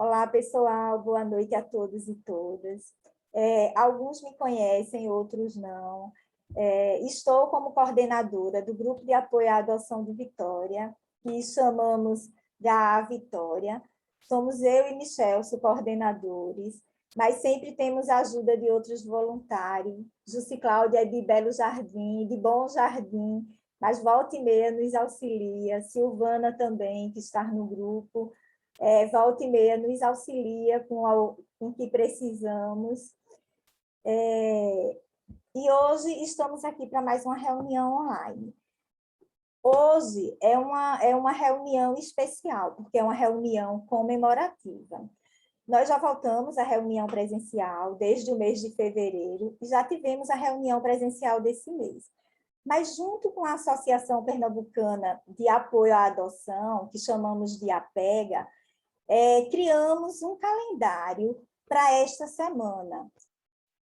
Olá, pessoal, boa noite a todos e todas. Alguns me conhecem, outros não. Estou como coordenadora do Grupo de Apoio à Adoção de Vitória, que chamamos da Vitória. Somos eu e Michelso, coordenadores, mas sempre temos a ajuda de outros voluntários. Jussi Cláudia é de Belo Jardim, de Bom Jardim, mas volta e meia nos auxilia. Silvana também, que está no grupo. Volta e meia nos auxilia com o que precisamos. E hoje estamos aqui para mais uma reunião online. Hoje é uma reunião especial, porque é uma reunião comemorativa. Nós já voltamos à reunião presencial desde o mês de fevereiro e já tivemos a reunião presencial desse mês. Mas junto com a Associação Pernambucana de Apoio à Adoção, que chamamos de APEGA, criamos um calendário para esta semana.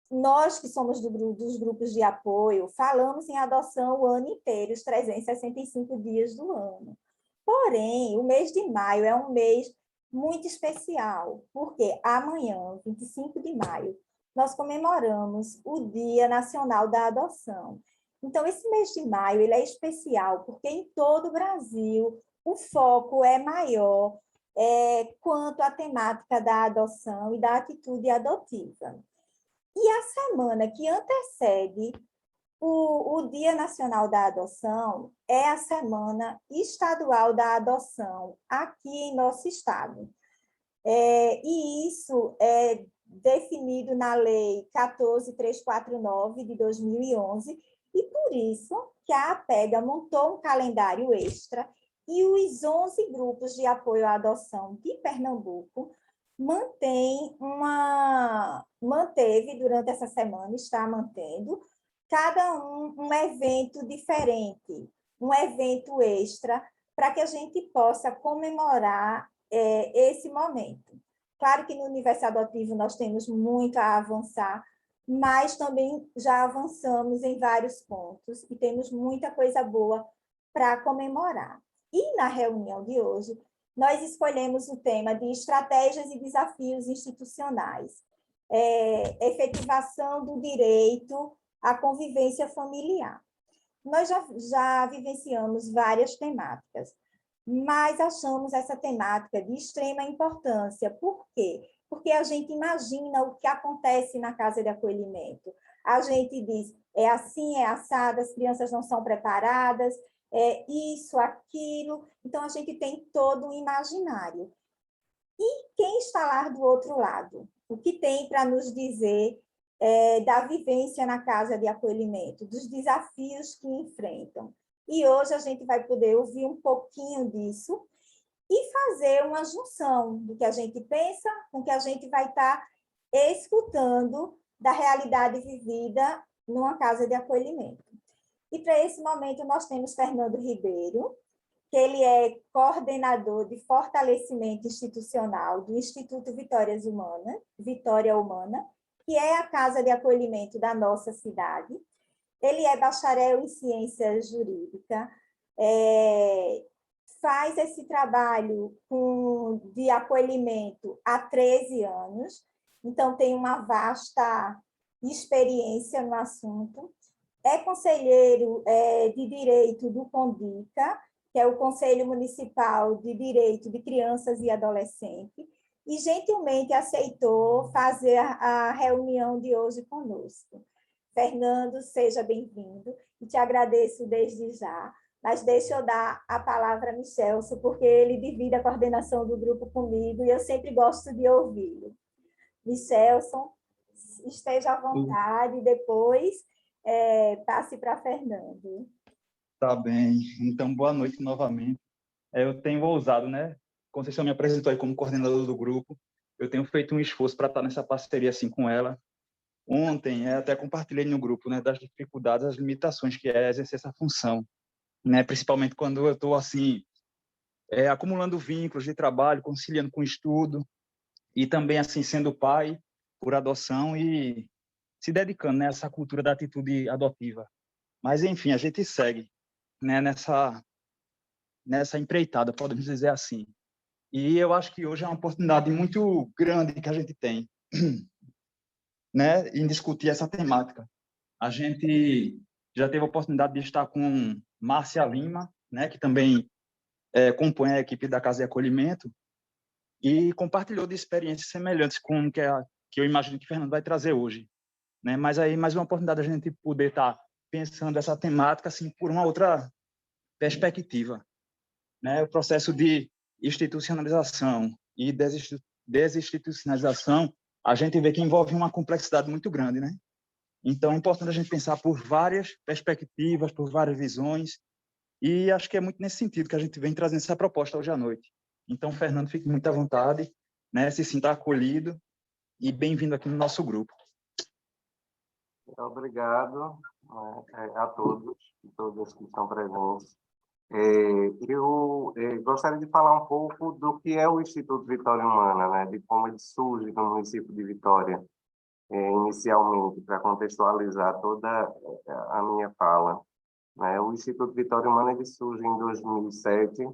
Nós, que somos dos grupos de apoio, falamos em adoção o ano inteiro, os 365 dias do ano. Porém, o mês de maio é um mês muito especial, porque amanhã, 25 de maio, nós comemoramos o Dia Nacional da Adoção. Então, esse mês de maio ele é especial, porque em todo o Brasil o foco é maior quanto à temática da adoção e da atitude adotiva. E a semana que antecede o Dia Nacional da Adoção é a Semana Estadual da Adoção, aqui em nosso estado. E isso é definido na Lei 14.349, de 2011, e por isso que a APEGA montou um calendário extra e os 11 grupos de apoio à adoção de Pernambuco manteve durante essa semana, está mantendo, cada um evento diferente, um evento extra, para que a gente possa comemorar esse momento. Claro que no universo adotivo nós temos muito a avançar, mas também já avançamos em vários pontos e temos muita coisa boa para comemorar. E na reunião de hoje, nós escolhemos o tema de estratégias e desafios institucionais, efetivação do direito à convivência familiar. Nós já vivenciamos várias temáticas, mas achamos essa temática de extrema importância. Por quê? Porque a gente imagina o que acontece na casa de acolhimento. A gente diz, é assim, é assado, as crianças não são preparadas, isso, aquilo. Então, a gente tem todo um imaginário. E quem está lá do outro lado? O que tem para nos dizer da vivência na casa de acolhimento, dos desafios que enfrentam? E hoje a gente vai poder ouvir um pouquinho disso e fazer uma junção do que a gente pensa com o que a gente vai estar escutando da realidade vivida numa casa de acolhimento. E para esse momento nós temos Fernando Ribeiro, que ele é coordenador de fortalecimento institucional do Instituto Vitória Humana, que é a casa de acolhimento da nossa cidade. Ele é bacharel em ciência jurídica, faz esse trabalho de acolhimento há 13 anos, então tem uma vasta experiência no assunto. É conselheiro de Direito do CONDICA, que é o Conselho Municipal de Direito de Crianças e Adolescentes, e gentilmente aceitou fazer a reunião de hoje conosco. Fernando, seja bem-vindo, e te agradeço desde já, mas deixa eu dar a palavra a Michelso, porque ele divide a coordenação do grupo comigo, e eu sempre gosto de ouvi-lo. Michelso, esteja à vontade, depois passe para Fernando. Tá bem. Então, boa noite novamente. Eu tenho ousado, né? Conceição me apresentou aí como coordenador do grupo. Eu tenho feito um esforço para estar nessa parceria assim com ela. Ontem, até compartilhei no grupo, né, das dificuldades, das limitações que é exercer essa função, né? Principalmente quando eu estou assim acumulando vínculos de trabalho, conciliando com estudo e também assim sendo pai por adoção e se dedicando, né, a essa cultura da atitude adotiva. Mas enfim, a gente segue, né, nessa empreitada, podemos dizer assim. E eu acho que hoje é uma oportunidade muito grande que a gente tem, né, em discutir essa temática. A gente já teve a oportunidade de estar com Márcia Lima, né, que também compõe a equipe da Casa de Acolhimento, e compartilhou de experiências semelhantes com o que eu imagino que o Fernando vai trazer hoje, né? Mas aí mais uma oportunidade a gente poder estar pensando essa temática assim por uma outra perspectiva, né? O processo de institucionalização e desinstitucionalização, a gente vê que envolve uma complexidade muito grande, né? Então é importante a gente pensar por várias perspectivas, por várias visões, e acho que é muito nesse sentido que a gente vem trazendo essa proposta hoje à noite. Então, Fernando, fique muito à vontade, né? Se sinta acolhido e bem-vindo aqui no nosso grupo. Obrigado a todos e todas que estão presentes. Eu gostaria de falar um pouco do que é o Instituto Vitória Humana, né? De como ele surge no município de Vitória, inicialmente, para contextualizar toda a minha fala, né? O Instituto Vitória Humana ele surge em 2007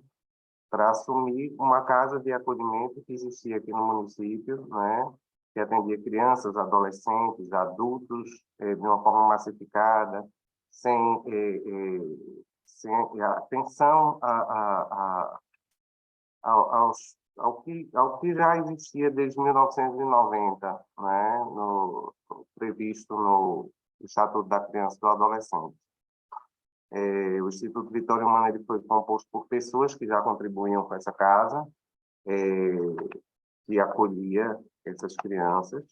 para assumir uma casa de acolhimento que existia aqui no município, né? Que atendia crianças, adolescentes, adultos, de uma forma massificada, sem atenção ao que já existia desde 1990, né? Previsto no Estatuto da Criança e do Adolescente. O Instituto Vitória Humana ele foi composto por pessoas que já contribuíam com essa casa, que acolhia essas crianças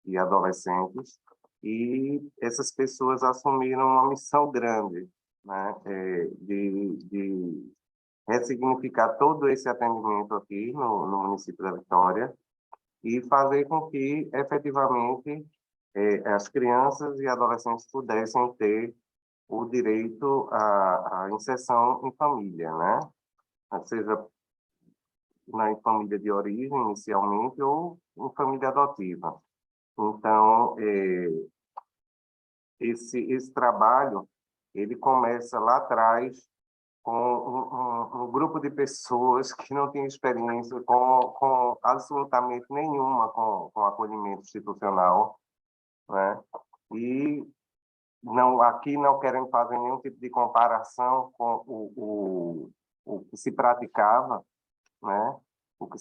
e adolescentes, e essas pessoas assumiram uma missão grande, né, de ressignificar todo esse atendimento aqui no município da Vitória e fazer com que, efetivamente, as crianças e adolescentes pudessem ter o direito à inserção em família, né? Seja em família de origem, inicialmente, ou em família adotiva. Então, esse trabalho, ele começa lá atrás com um grupo de pessoas que não tinham experiência com absolutamente nenhuma com acolhimento institucional, né? E aqui não querem fazer nenhum tipo de comparação com o que se praticava, né? O que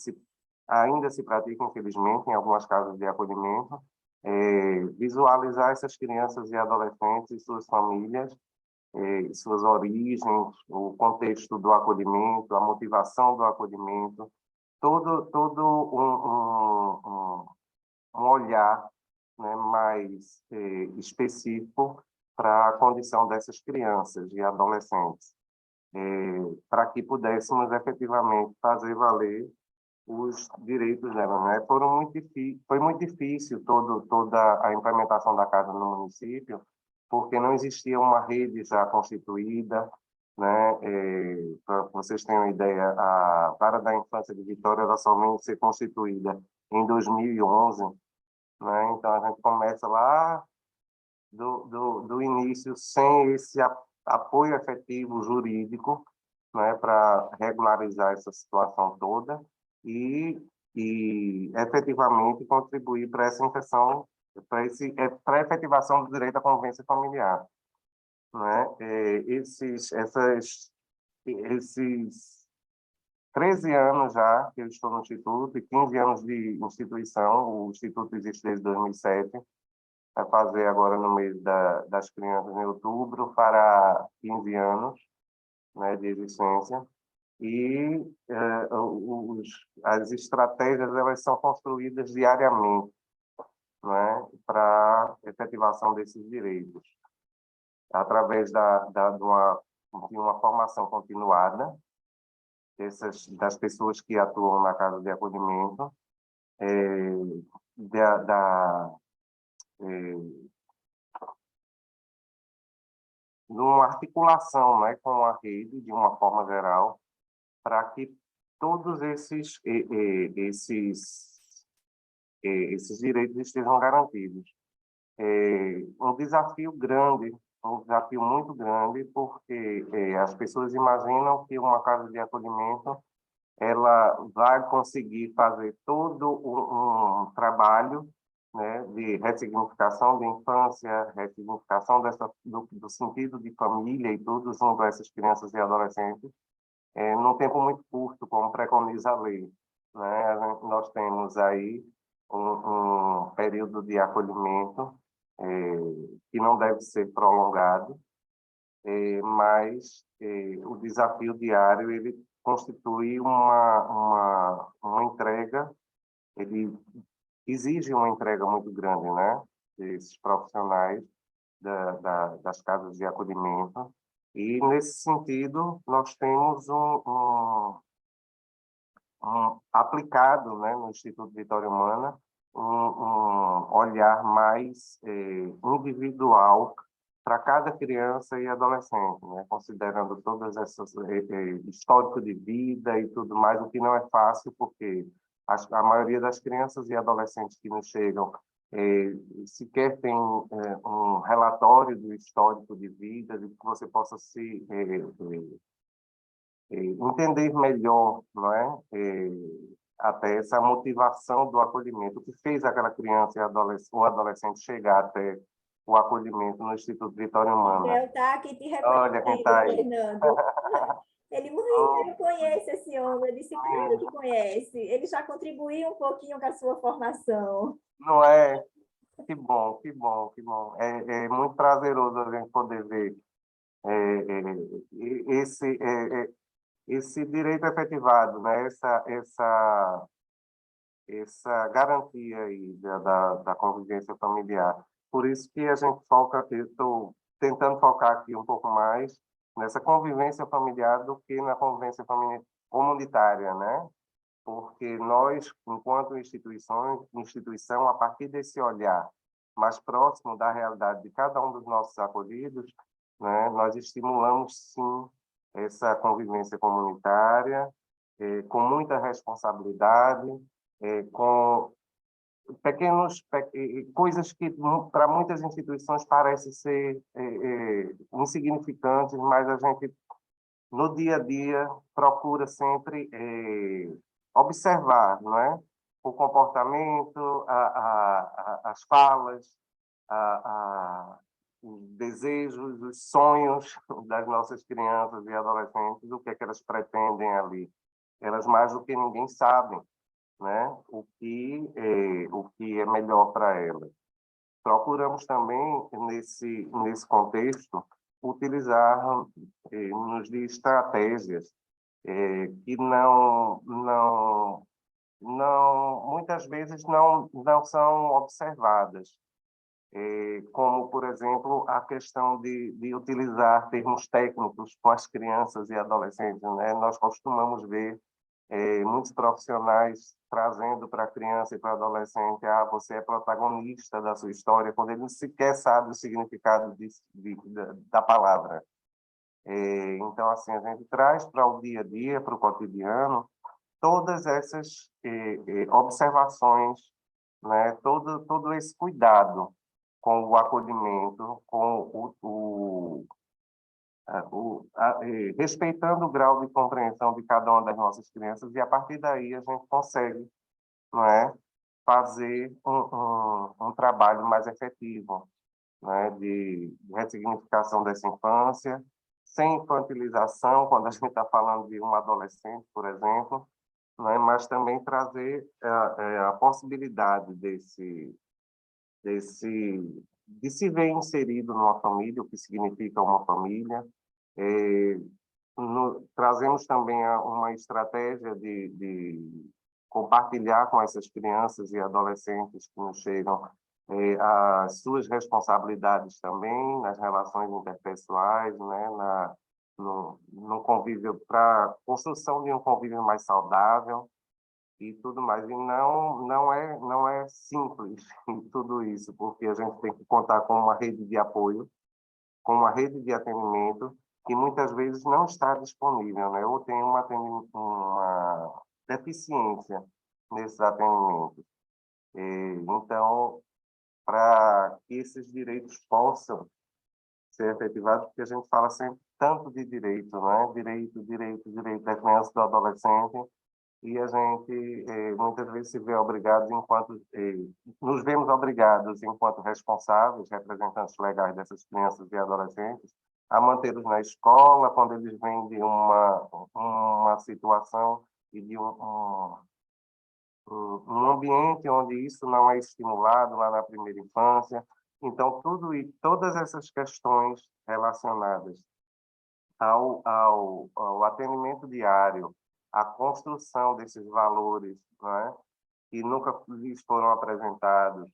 ainda se pratica, infelizmente, em algumas casas de acolhimento, visualizar essas crianças e adolescentes e suas famílias, suas origens, o contexto do acolhimento, a motivação do acolhimento, todo um olhar, né, mais específico para a condição dessas crianças e adolescentes, para que pudéssemos efetivamente fazer valer os direitos delas, né? Foi muito difícil toda a implementação da casa no município, porque não existia uma rede já constituída, né? Para vocês terem uma ideia, a Vara da Infância de Vitória era somente ser constituída em 2011, né? Então a gente começa lá do início sem esse apoio efetivo jurídico, né, para regularizar essa situação toda e efetivamente contribuir para essa inserção, para a efetivação do direito à convivência familiar, né? Esses 13 anos já que eu estou no Instituto e 15 anos de instituição, o Instituto existe desde 2007, vai fazer agora no mês das crianças, em outubro, para 15 anos, né, de existência. E as estratégias elas são construídas diariamente, né, para efetivação desses direitos, através de uma formação continuada das pessoas que atuam na casa de acolhimento, numa articulação, né, com a rede, de uma forma geral, para que todos esses direitos estejam garantidos. Um desafio grande, um desafio muito grande, porque as pessoas imaginam que uma casa de acolhimento ela vai conseguir fazer todo um trabalho, né, de ressignificação da infância, ressignificação do sentido de família e tudo junto a essas crianças e adolescentes, num tempo muito curto, como preconiza a lei, né? Nós temos aí um período de acolhimento que não deve ser prolongado, mas o desafio diário ele constitui uma entrega, ele exige uma entrega muito grande, né? Desses profissionais das casas de acolhimento. E, nesse sentido, nós temos aplicado, né, no Instituto Vitória Humana, um olhar mais individual para cada criança e adolescente, né, considerando todas essas histórico de vida e tudo mais, o que não é fácil, porque a maioria das crianças e adolescentes que nos chegam sequer tem um relatório do histórico de vida, de que você possa se entender melhor, não é? Até essa motivação do acolhimento, o que fez aquela criança ou adolescente chegar até o acolhimento no Instituto Vitória Humana. Eu tá aqui te Olha quem reconhecendo, está aí. Fernando. Ele morreu, eu conheço esse homem. Eu disse, claro que conhece. Ele já contribuiu um pouquinho com a sua formação. Não é? Que bom, que bom, que bom. É muito prazeroso a gente poder ver esse direito efetivado, né? Essa garantia aí da convivência familiar. Por isso que a gente foca, eu estou tentando focar aqui um pouco mais nessa convivência familiar do que na convivência comunitária, né? Porque nós, enquanto instituição, a partir desse olhar mais próximo da realidade de cada um dos nossos acolhidos, né, nós estimulamos, sim, essa convivência comunitária, com muita responsabilidade, com coisas que para muitas instituições parecem ser insignificantes, mas a gente, no dia a dia, procura sempre observar, não é? O comportamento, as falas, os desejos, os sonhos das nossas crianças e adolescentes, o que é que elas pretendem ali. Elas, mais do que ninguém, sabem, né, o que é melhor para elas. Procuramos também, nesse contexto, utilizar nos de estratégias que muitas vezes não são observadas, como, por exemplo, a questão de utilizar termos técnicos com as crianças e adolescentes, né? Nós costumamos ver muitos profissionais trazendo para a criança e para o adolescente: você é protagonista da sua história, quando ele sequer sabe o significado da palavra. Então, assim, a gente traz para o dia a dia, para o cotidiano, todas essas observações, né? Todo esse cuidado com o acolhimento, com respeitando o grau de compreensão de cada uma das nossas crianças, e a partir daí a gente consegue, não é, fazer um trabalho mais efetivo, né, de ressignificação dessa infância, sem infantilização, quando a gente está falando de um adolescente, por exemplo, né, mas também trazer a possibilidade de se ver inserido numa família, o que significa uma família. Trazemos também uma estratégia de compartilhar com essas crianças e adolescentes que nos chegam as suas responsabilidades também nas relações interpessoais, né, no convívio, para a construção de um convívio mais saudável e tudo mais. E não é simples tudo isso, porque a gente tem que contar com uma rede de apoio, com uma rede de atendimento que muitas vezes não está disponível, né? Ou tem uma deficiência nesses atendimentos. Então, para que esses direitos possam ser efetivados, porque a gente fala sempre tanto de direito, né? Direito da criança e do adolescente, e a gente muitas vezes se vê obrigados, nos vemos obrigados, enquanto responsáveis, representantes legais dessas crianças e adolescentes, a mantê-los na escola quando eles vêm de uma situação e de um ambiente onde isso não é estimulado lá na primeira infância. Então, todas essas questões relacionadas ao atendimento diário, à construção desses valores, né, que nunca lhes foram apresentados,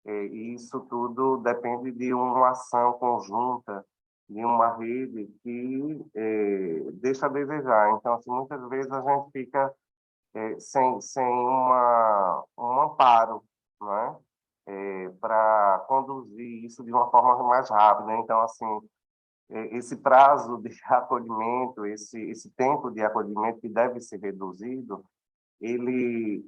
e isso tudo depende de uma ação conjunta, de uma rede que deixa a desejar. Então, assim, muitas vezes a gente fica sem um amparo, né, para conduzir isso de uma forma mais rápida. Então, assim, esse prazo de acolhimento, esse tempo de acolhimento que deve ser reduzido, ele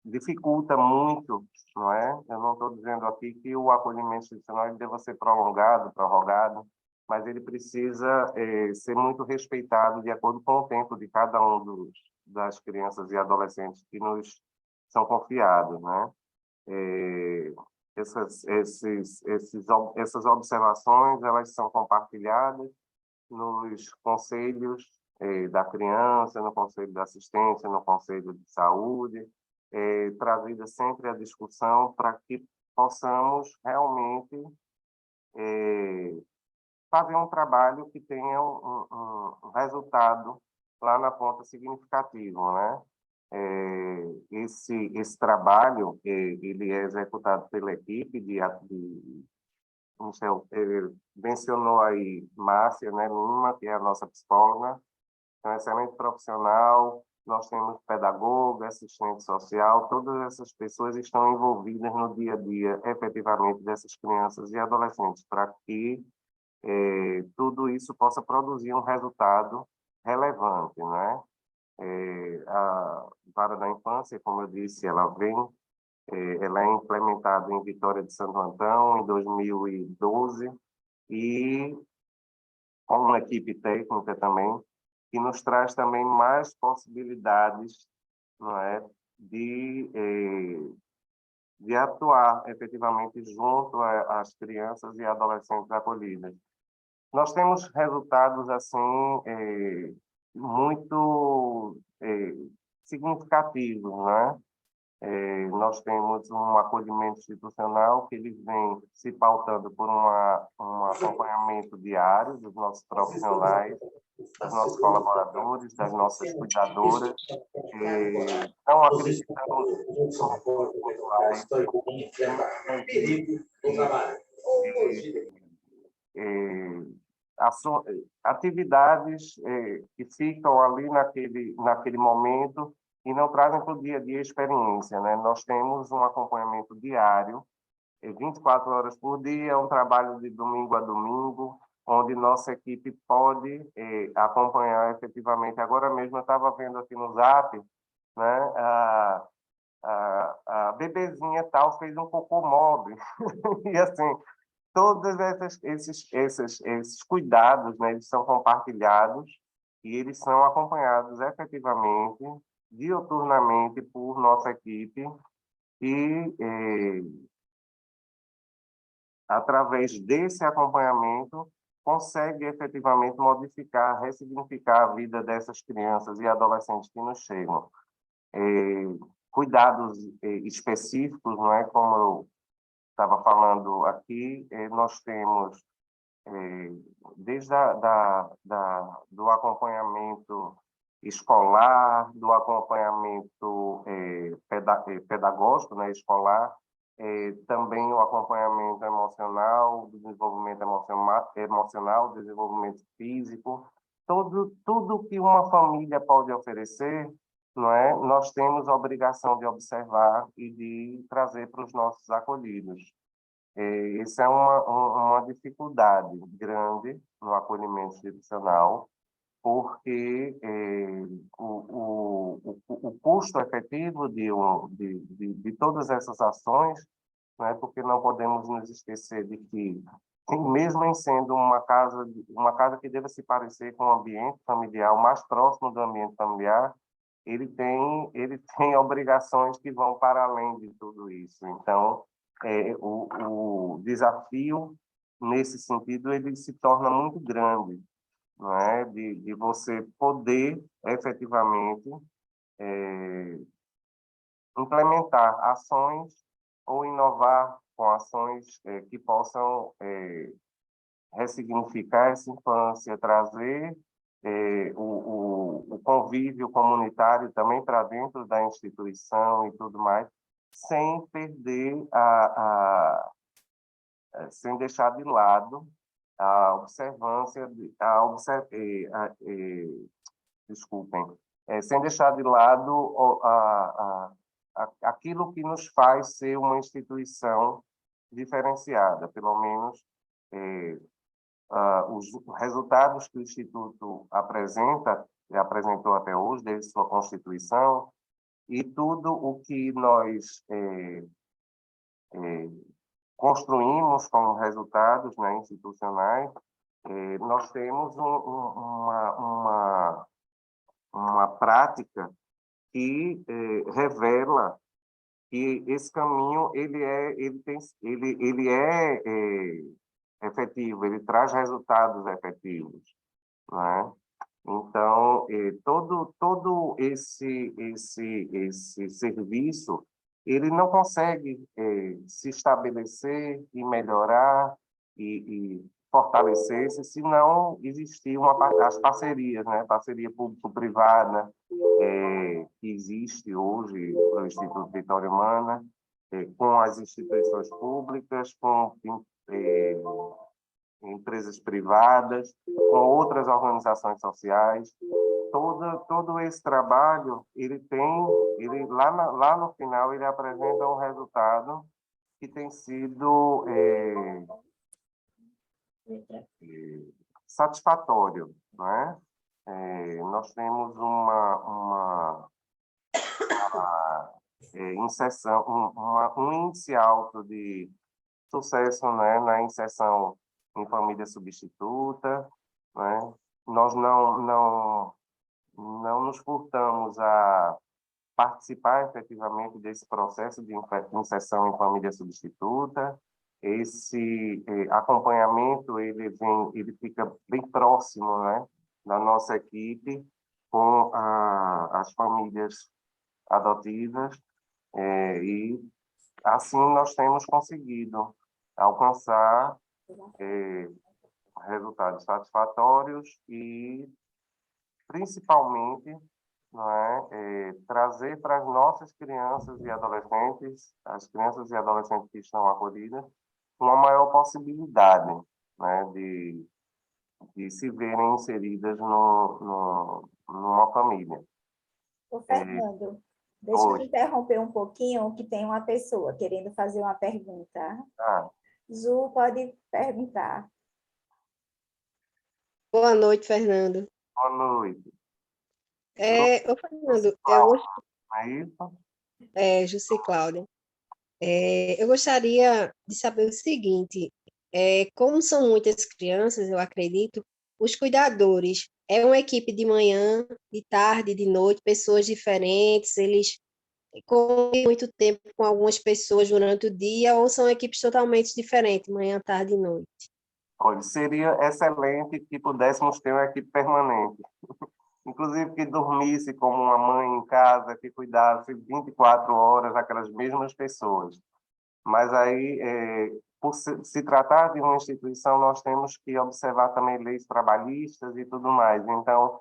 dificulta muito, não é? Eu não estou dizendo aqui que o acolhimento institucional ele deva ser prolongado, prorrogado, mas ele precisa ser muito respeitado de acordo com o tempo de cada um das crianças e adolescentes que nos são confiados, né? Essas observações, elas são compartilhadas nos conselhos da criança, no conselho de assistência, no conselho de saúde, trazida sempre à discussão para que possamos realmente fazer um trabalho que tenha um resultado lá na ponta significativo, né? Esse trabalho ele é executado pela equipe Michel, mencionou aí Márcia, né, Lima, que é a nossa psicóloga, é um excelente profissional. Nós temos pedagoga, assistente social, todas essas pessoas estão envolvidas no dia a dia, efetivamente, dessas crianças e adolescentes, para que tudo isso possa produzir um resultado relevante, né? A Vara da Infância, como eu disse, ela é implementada em Vitória de Santo Antão em 2012 e com uma equipe técnica também que nos traz também mais possibilidades, não é, de atuar efetivamente junto às crianças e adolescentes acolhidas. Nós temos resultados assim muito significativos, né? Nós temos um acolhimento institucional que ele vem se pautando por um acompanhamento diário dos nossos profissionais, dos nossos colaboradores, das nossas cuidadoras. Não acreditamos em soluções pontuais, atividades que ficam ali naquele momento e não trazem para o dia a dia experiência, né? Nós temos um acompanhamento diário, 24 horas por dia, um trabalho de domingo a domingo, onde nossa equipe pode acompanhar efetivamente. Agora mesmo eu estava vendo aqui no Zap, né, a bebezinha tal fez um cocô móvel. E assim, todos esses cuidados, né, eles são compartilhados e eles são acompanhados efetivamente, diuturnamente, por nossa equipe e, através desse acompanhamento, consegue efetivamente modificar, ressignificar a vida dessas crianças e adolescentes que nos chegam. Cuidados específicos, não é, como eu estava falando aqui, nós temos desde do acompanhamento escolar, do acompanhamento pedagógico, né, escolar, também o acompanhamento emocional, do desenvolvimento emocional, desenvolvimento físico, tudo que uma família pode oferecer, não é? Nós temos a obrigação de observar e de trazer para os nossos acolhidos. Isso é uma dificuldade grande no acolhimento institucional, porque o custo efetivo de todas essas ações, né, porque não podemos nos esquecer de que, mesmo em sendo uma casa que deva se parecer com o ambiente familiar, o mais próximo do ambiente familiar, ele tem obrigações que vão para além de tudo isso. Então, o desafio, nesse sentido, ele se torna muito grande, não é? De você poder, efetivamente, implementar ações ou inovar com ações que possam ressignificar essa infância, trazer o convívio comunitário também para dentro da instituição e tudo mais, sem perder sem deixar de lado a observância, desculpem, sem deixar de lado aquilo que nos faz ser uma instituição diferenciada, pelo menos os resultados que o Instituto apresenta, e apresentou até hoje, desde sua constituição, e tudo o que nós construímos como resultados, né, institucionais, nós temos uma prática que revela que esse caminho ele é efetivo, ele traz resultados efetivos, né? Então, todo esse serviço, ele não consegue se estabelecer e melhorar e fortalecer-se se não existir as parcerias, né? Parceria público-privada, que existe hoje no Instituto Vitória Humana, com as instituições públicas, com empresas privadas, com outras organizações sociais. Todo esse trabalho, lá no final, ele apresenta um resultado que tem sido satisfatório, não é? Nós temos uma inserção, um índice alto de sucesso, né, na inserção em família substituta, né? Nós não nos furtamos a participar efetivamente desse processo de inserção em família substituta. Esse acompanhamento ele fica bem próximo, né, da nossa equipe com as famílias adotivas, e assim nós temos conseguido alcançar resultados satisfatórios e, principalmente, não é, trazer para as nossas crianças e adolescentes, as crianças e adolescentes que estão acolhidas, uma maior possibilidade, né, de se verem inseridas numa família. Ô, Fernando, deixa eu interromper um pouquinho, que tem uma pessoa querendo fazer uma pergunta. Zu, pode perguntar. Boa noite, Fernando. Boa noite. Ô, Fernando, Jussi Cláudia. Eu gostaria de saber o seguinte, como são muitas crianças, eu acredito, os cuidadores, é uma equipe de manhã, de tarde, de noite, pessoas diferentes, eles convivem muito tempo com algumas pessoas durante o dia, ou são equipes totalmente diferentes, manhã, tarde e noite? Olha, seria excelente que pudéssemos ter uma equipe permanente. Inclusive que dormisse como uma mãe em casa, que cuidasse 24 horas aquelas mesmas pessoas. Mas aí, por se tratar de uma instituição, nós temos que observar também leis trabalhistas e tudo mais. Então,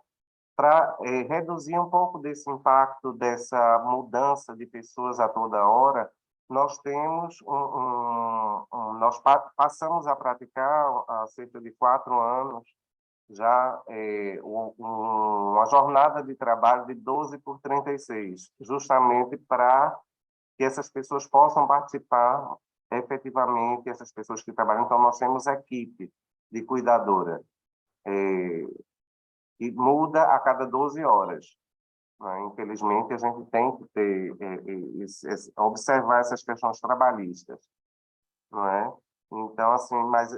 para reduzir um pouco desse impacto, dessa mudança de pessoas a toda hora, nós temos nós passamos a praticar há cerca de 4 anos já uma jornada de trabalho de 12 por 36, justamente para que essas pessoas possam participar efetivamente, essas pessoas que trabalham. Então, nós temos equipe de cuidadora, e muda a cada 12 horas. Né? Infelizmente, a gente tem que ter, observar essas questões trabalhistas. Não é? Então, assim, mas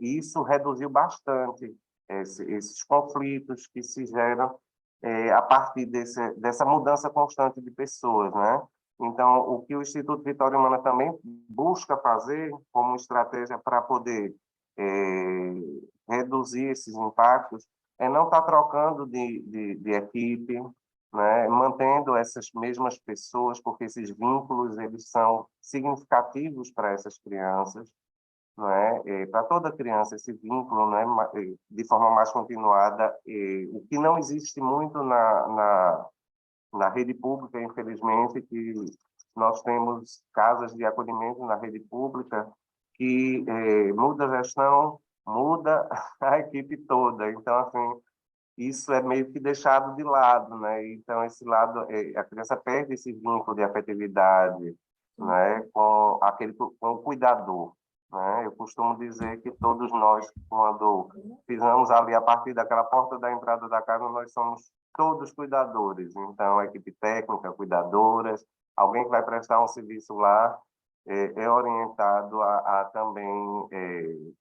isso reduziu bastante esses conflitos que se geram a partir dessa mudança constante de pessoas, né? Então, o que o Instituto Vitória Humana também busca fazer como estratégia para poder reduzir esses impactos é não estar trocando de equipe, né? Mantendo essas mesmas pessoas, porque esses vínculos eles são significativos para essas crianças, não é? Para toda criança esse vínculo, né, de forma mais continuada, o que não existe muito na rede pública, infelizmente, que nós temos casas de acolhimento na rede pública que muda a gestão, muda a equipe toda. Então, assim, isso é meio que deixado de lado, né? Então, esse lado, a criança perde esse vínculo de afetividade, né, com o cuidador, né? Eu costumo dizer que todos nós, quando pisamos ali a partir daquela porta da entrada da casa, nós somos todos cuidadores. Então, a equipe técnica, cuidadoras, alguém que vai prestar um serviço lá é orientado a também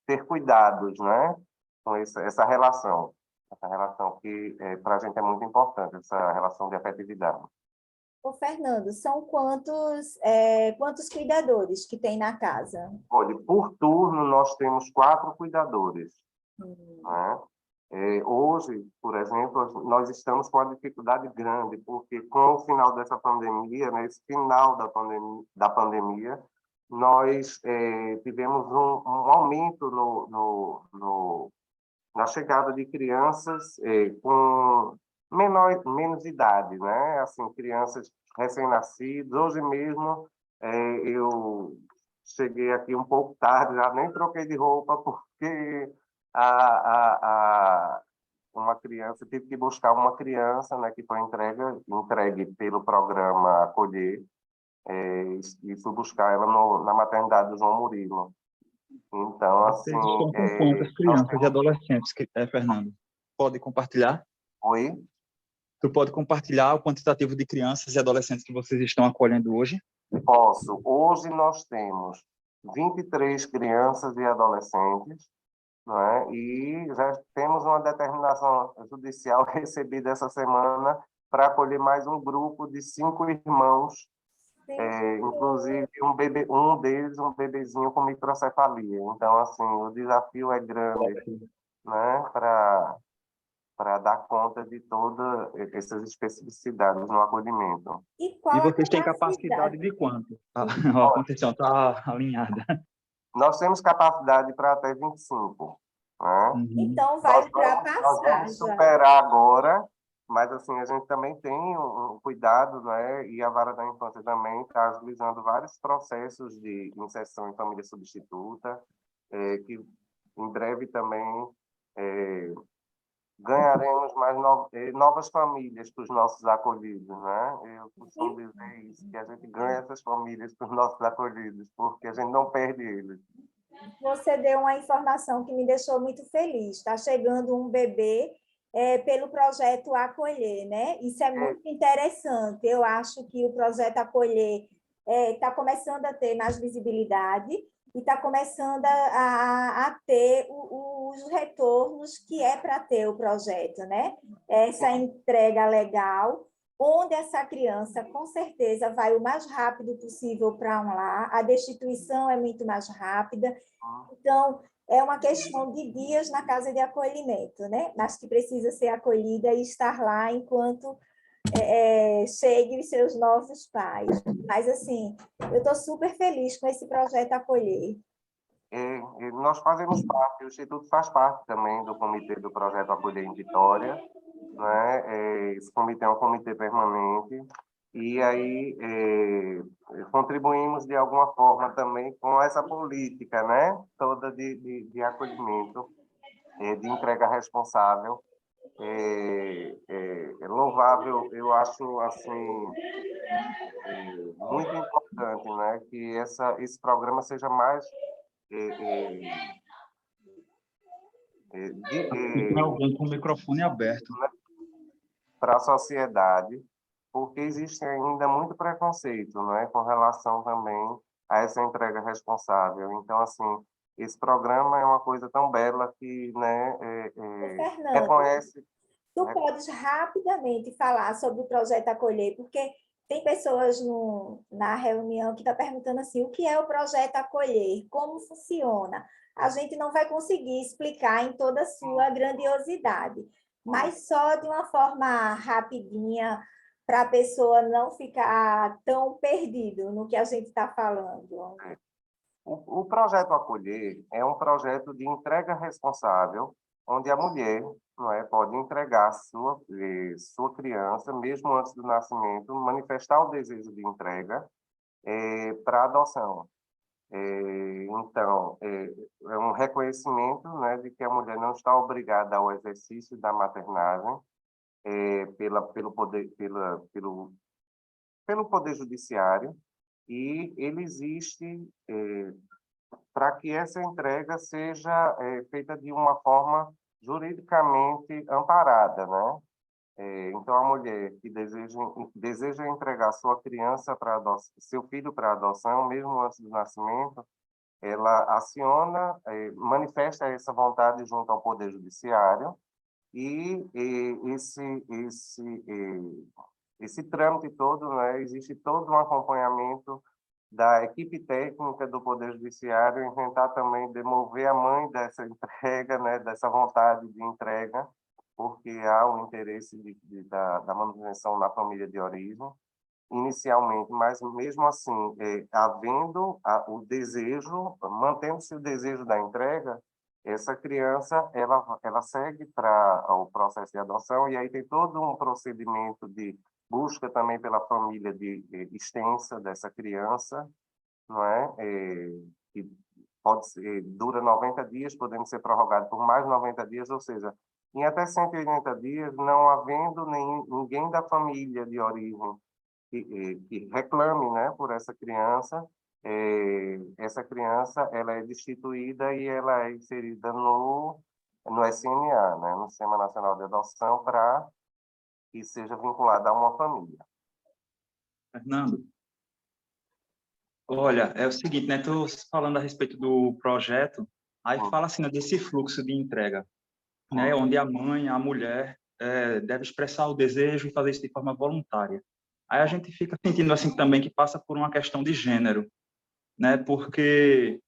ter cuidados, né, com essa relação. Essa relação que para a gente é muito importante, essa relação de afetividade. Ô, Fernando, são quantos cuidadores que tem na casa? Olha, por turno nós temos 4 cuidadores, né? Hoje, por exemplo, nós estamos com uma dificuldade grande, porque com o final dessa pandemia, né, esse final da pandemia, nós tivemos um aumento na chegada de crianças com menos idade, né? Assim, crianças recém-nascidas. Hoje mesmo eu cheguei aqui um pouco tarde, já nem troquei de roupa porque uma criança tive que buscar uma criança, né, que foi entregue pelo programa Acolher, e fui buscar ela na maternidade do João Murilo. Então, Vocês assim, estão com quantas crianças e adolescentes, Fernando? Pode compartilhar? Oi? Tu pode compartilhar o quantitativo de crianças e adolescentes que vocês estão acolhendo hoje? Posso. Hoje nós temos 23 crianças e adolescentes, não é? E já temos uma determinação judicial recebida essa semana para acolher mais um grupo de 5 irmãos, inclusive um deles, um bebezinho com microcefalia. Então, assim, o desafio é grande, né, para dar conta de todas essas especificidades no acolhimento. E qual E a vocês têm capacidade de quanto? A Conceição está alinhada. Nós temos capacidade para até 25. Né? Então, vai ultrapassar. Nós vamos superar agora, mas assim, a gente também tem um cuidado, né? E a Vara da Infância também está agilizando vários processos de inserção em família substituta, que em breve também ganharemos mais novas famílias para os nossos acolhidos, né? Eu costumo dizer isso, que a gente ganha essas famílias para os nossos acolhidos, porque a gente não perde eles. Você deu uma informação que me deixou muito feliz. Está chegando um bebê pelo projeto Acolher, né? Isso é muito interessante. Eu acho que o projeto Acolher está começando a ter mais visibilidade e está começando a ter os retornos que é para ter o projeto, né? Essa entrega legal, onde essa criança, com certeza, vai o mais rápido possível para um lar, a destituição é muito mais rápida, então, é uma questão de dias na casa de acolhimento, né? Mas que precisa ser acolhida e estar lá enquanto cheguem os seus novos pais. Mas, assim, eu estou super feliz com esse projeto Acolher. Nós fazemos parte, o Instituto faz parte também do comitê do projeto Acolher em Vitória, né? Esse comitê é um comitê permanente, e aí contribuímos de alguma forma também com essa política, né? Toda de acolhimento, de entrega responsável. É louvável, eu acho assim muito importante, né? Que esse programa seja mais Tem alguém com o microfone aberto. para a sociedade, porque existe ainda muito preconceito, não é, com relação também a essa entrega responsável. Então, assim, esse programa é uma coisa tão bela que, né, reconhece Tu podes rapidamente falar sobre o projeto Acolher, porque tem pessoas na reunião que estão perguntando assim, o que é o projeto Acolher? Como funciona? A gente não vai conseguir explicar em toda a sua grandiosidade, mas só de uma forma rapidinha, para a pessoa não ficar tão perdido no que a gente está falando. O projeto Acolher é um projeto de entrega responsável, onde a mulher, não é, pode entregar sua criança, mesmo antes do nascimento, manifestar o desejo de entrega para adoção. Então, é um reconhecimento, né, de que a mulher não está obrigada ao exercício da maternagem pelo poder judiciário, e ele existe para que essa entrega seja feita de uma forma juridicamente amparada, né? Então, a mulher que deseja entregar sua criança para adoção, seu filho para adoção, mesmo antes do nascimento, ela aciona, manifesta essa vontade junto ao Poder Judiciário, e esse trâmite todo, né, existe todo um acompanhamento da equipe técnica do Poder Judiciário em tentar também demover a mãe dessa entrega, né, dessa vontade de entrega, porque há o interesse da manutenção na família de origem, inicialmente, mas mesmo assim, havendo o desejo, mantendo-se o desejo da entrega, essa criança ela segue para o processo de adoção, e aí tem todo um procedimento de busca também pela família extensa dessa criança, não é? Que pode ser, dura 90 dias, podendo ser prorrogado por mais 90 dias, ou seja, em até 180 dias, não havendo ninguém da família de origem que reclame, né, por essa criança ela é destituída e ela é inserida no SNA, né, no Sistema Nacional de Adoção, para que seja vinculada a uma família. Fernando, olha, é o seguinte, né? Estou falando a respeito do projeto, aí fala assim, né, desse fluxo de entrega, né? Onde a mãe, a mulher, deve expressar o desejo e fazer isso de forma voluntária. Aí a gente fica sentindo assim também que passa por uma questão de gênero, né? Porque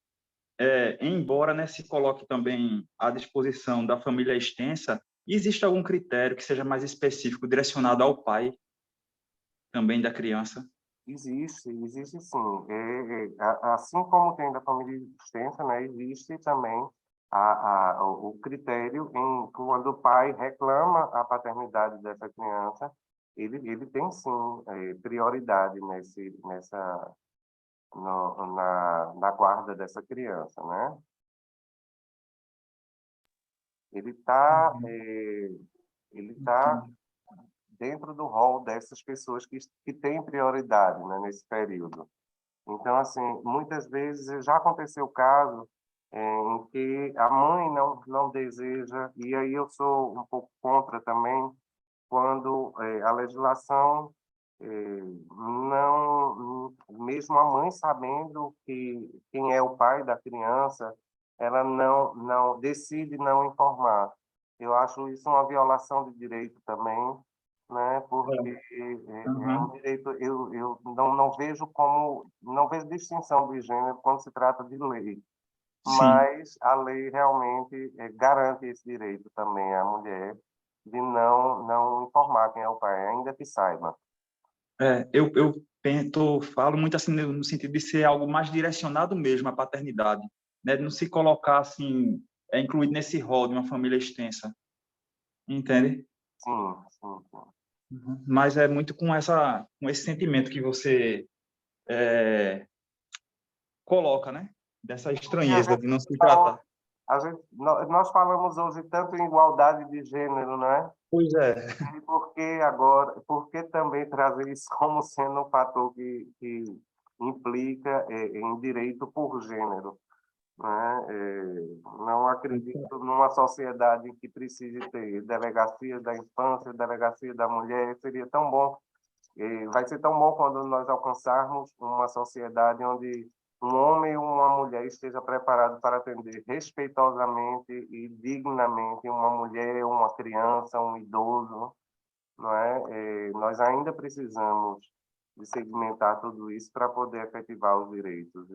embora, né, se coloque também à disposição da família extensa, existe algum critério que seja mais específico, direcionado ao pai também da criança? Existe sim. Assim como tem da família extensa, né, existe também o critério em quando o pai reclama a paternidade dessa criança, ele tem sim prioridade na guarda dessa criança, né? Ele está Entendi. dentro do rol dessas pessoas que têm prioridade, né, nesse período. Então, assim, muitas vezes já aconteceu o caso em que a mãe não deseja, e aí eu sou um pouco contra também, quando a legislação não, mesmo a mãe sabendo quem é o pai da criança, ela não decide não informar. Eu acho isso uma violação de direito também, né? Porque é um Uhum. direito, eu não vejo não vejo distinção de gênero quando se trata de lei, Sim. mas a lei realmente garante esse direito também à mulher de não informar quem é o pai, ainda que saiba. Falo muito assim no sentido de ser algo mais direcionado mesmo à paternidade, né? De não se colocar assim, incluído nesse rol de uma família extensa, entende? Sim, sim, sim. Uhum. Mas é muito com esse sentimento que você coloca, né? Dessa Porque a estranheza gente de não se tá, tratar. nós falamos hoje tanto em igualdade de gênero, né? Pois é, E por que também trazer isso como sendo um fator que implica em direito por gênero, né? Não acredito numa sociedade em que precise ter delegacia da infância, delegacia da mulher. Seria tão bom, vai ser tão bom quando nós alcançarmos uma sociedade onde um homem ou uma mulher esteja preparado para atender respeitosamente e dignamente uma mulher, uma criança, um idoso, não é? Nós ainda precisamos de segmentar tudo isso para poder efetivar os direitos.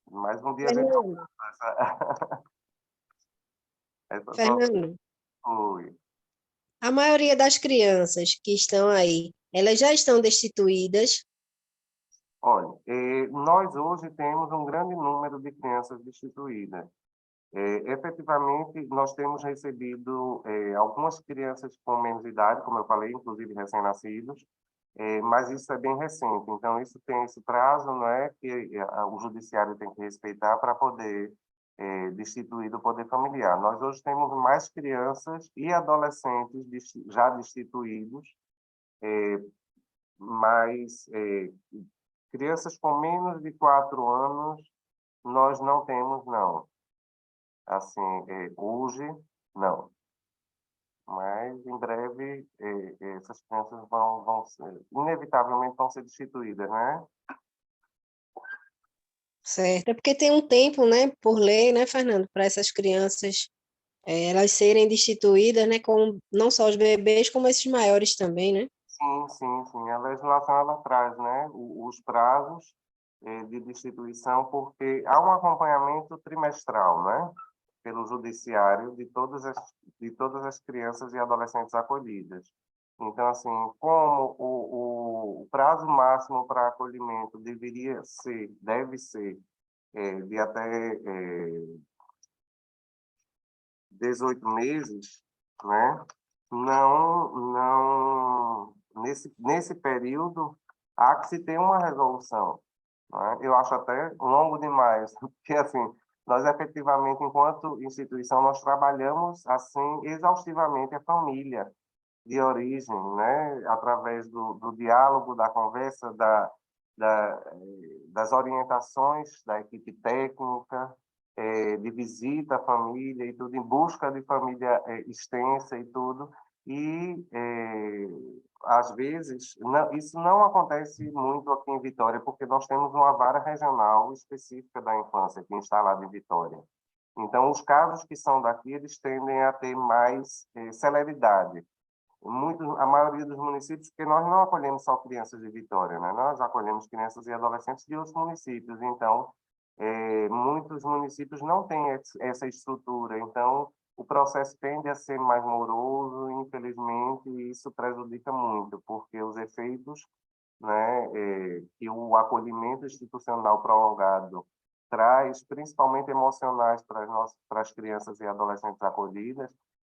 Mas um dia a gente Fernando, essa, essa só Fernando, foi. a maioria das crianças que estão aí, elas já estão destituídas. Olha, nós hoje temos um grande número de crianças destituídas. Efetivamente, nós temos recebido algumas crianças com menos idade, como eu falei, inclusive recém-nascidos, mas isso é bem recente. Então, isso tem esse prazo, não é, que o judiciário tem que respeitar para poder destituir do poder familiar. Nós hoje temos mais crianças e adolescentes já destituídos, mas crianças com menos de 4 anos nós não temos, não. Assim, hoje, não. Mas, em breve, essas crianças vão ser, inevitavelmente, vão ser destituídas, né? Certo, é porque tem um tempo, né, por lei, né, Fernando, para essas crianças elas serem destituídas, né, com não só os bebês, como esses maiores também, né? Sim, sim, sim. A legislação, ela traz, né, os prazos de destituição, porque há um acompanhamento trimestral, né, pelo judiciário de todas as crianças e adolescentes acolhidas. Então, assim, como o prazo máximo para acolhimento deve ser de até 18 meses, né? Nesse período, há que se ter uma resolução, né? Eu acho até longo demais, porque, assim, nós efetivamente, enquanto instituição, nós trabalhamos, assim, exaustivamente a família de origem, né? Através do diálogo, da conversa, das orientações da equipe técnica, de visita à família e tudo, em busca de família extensa e tudo. E, às vezes, isso não acontece muito aqui em Vitória, porque nós temos uma vara regional específica da infância aqui instalada em Vitória. Então, os casos que são daqui, eles tendem a ter mais celeridade. A maioria dos municípios, porque nós não acolhemos só crianças de Vitória, né? Nós acolhemos crianças e adolescentes de outros municípios. Então, muitos municípios não têm essa estrutura. Então, o processo tende a ser mais moroso, infelizmente, e isso prejudica muito, porque os efeitos, né, que o acolhimento institucional prolongado traz, principalmente emocionais para as crianças e adolescentes acolhidas,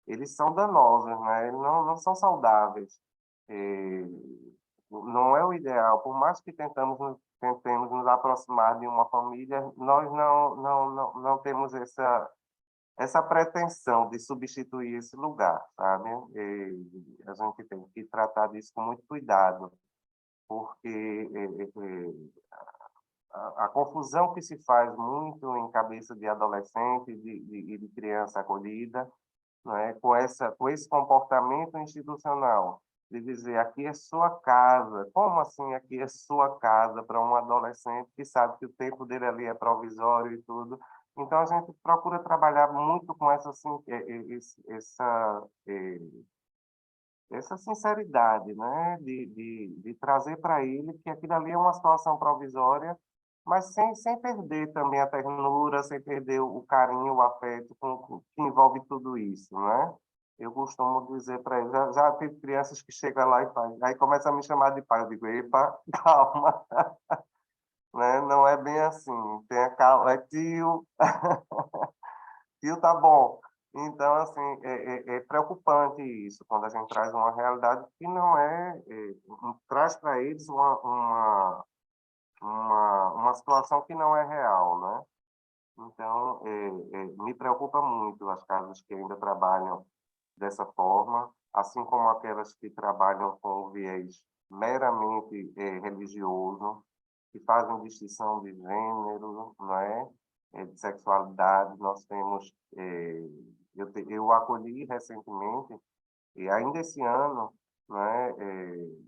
eles são danosos, né? Eles não são saudáveis. Não é o ideal. Por mais que tentemos nos aproximar de uma família, nós não temos essa pretensão de substituir esse lugar, sabe? A gente tem que tratar disso com muito cuidado, porque a confusão que se faz muito em cabeça de adolescente e de criança acolhida, não é? Com esse comportamento institucional, de dizer aqui é sua casa. Como assim aqui é sua casa para um adolescente que sabe que o tempo dele ali é provisório e tudo? Então, a gente procura trabalhar muito com essa sinceridade, né? De trazer para ele que aquilo ali é uma situação provisória, mas sem perder também a ternura, sem perder o carinho, o afeto que envolve tudo isso, né? Eu costumo dizer para ele, já tive crianças que chegam lá e aí começa a me chamar de pai, eu digo, epa, calma, né? Não é bem assim, tenha calma, é tio, tio tá bom. Então, assim, é preocupante isso, quando a gente traz uma realidade que não traz para eles uma situação que não é real, né? Então, me preocupa muito as casas que ainda trabalham dessa forma, assim como aquelas que trabalham com o viés meramente religioso, que fazem distinção de gênero, não é? De sexualidade. Nós temos, eu acolhi recentemente, e ainda esse ano, né,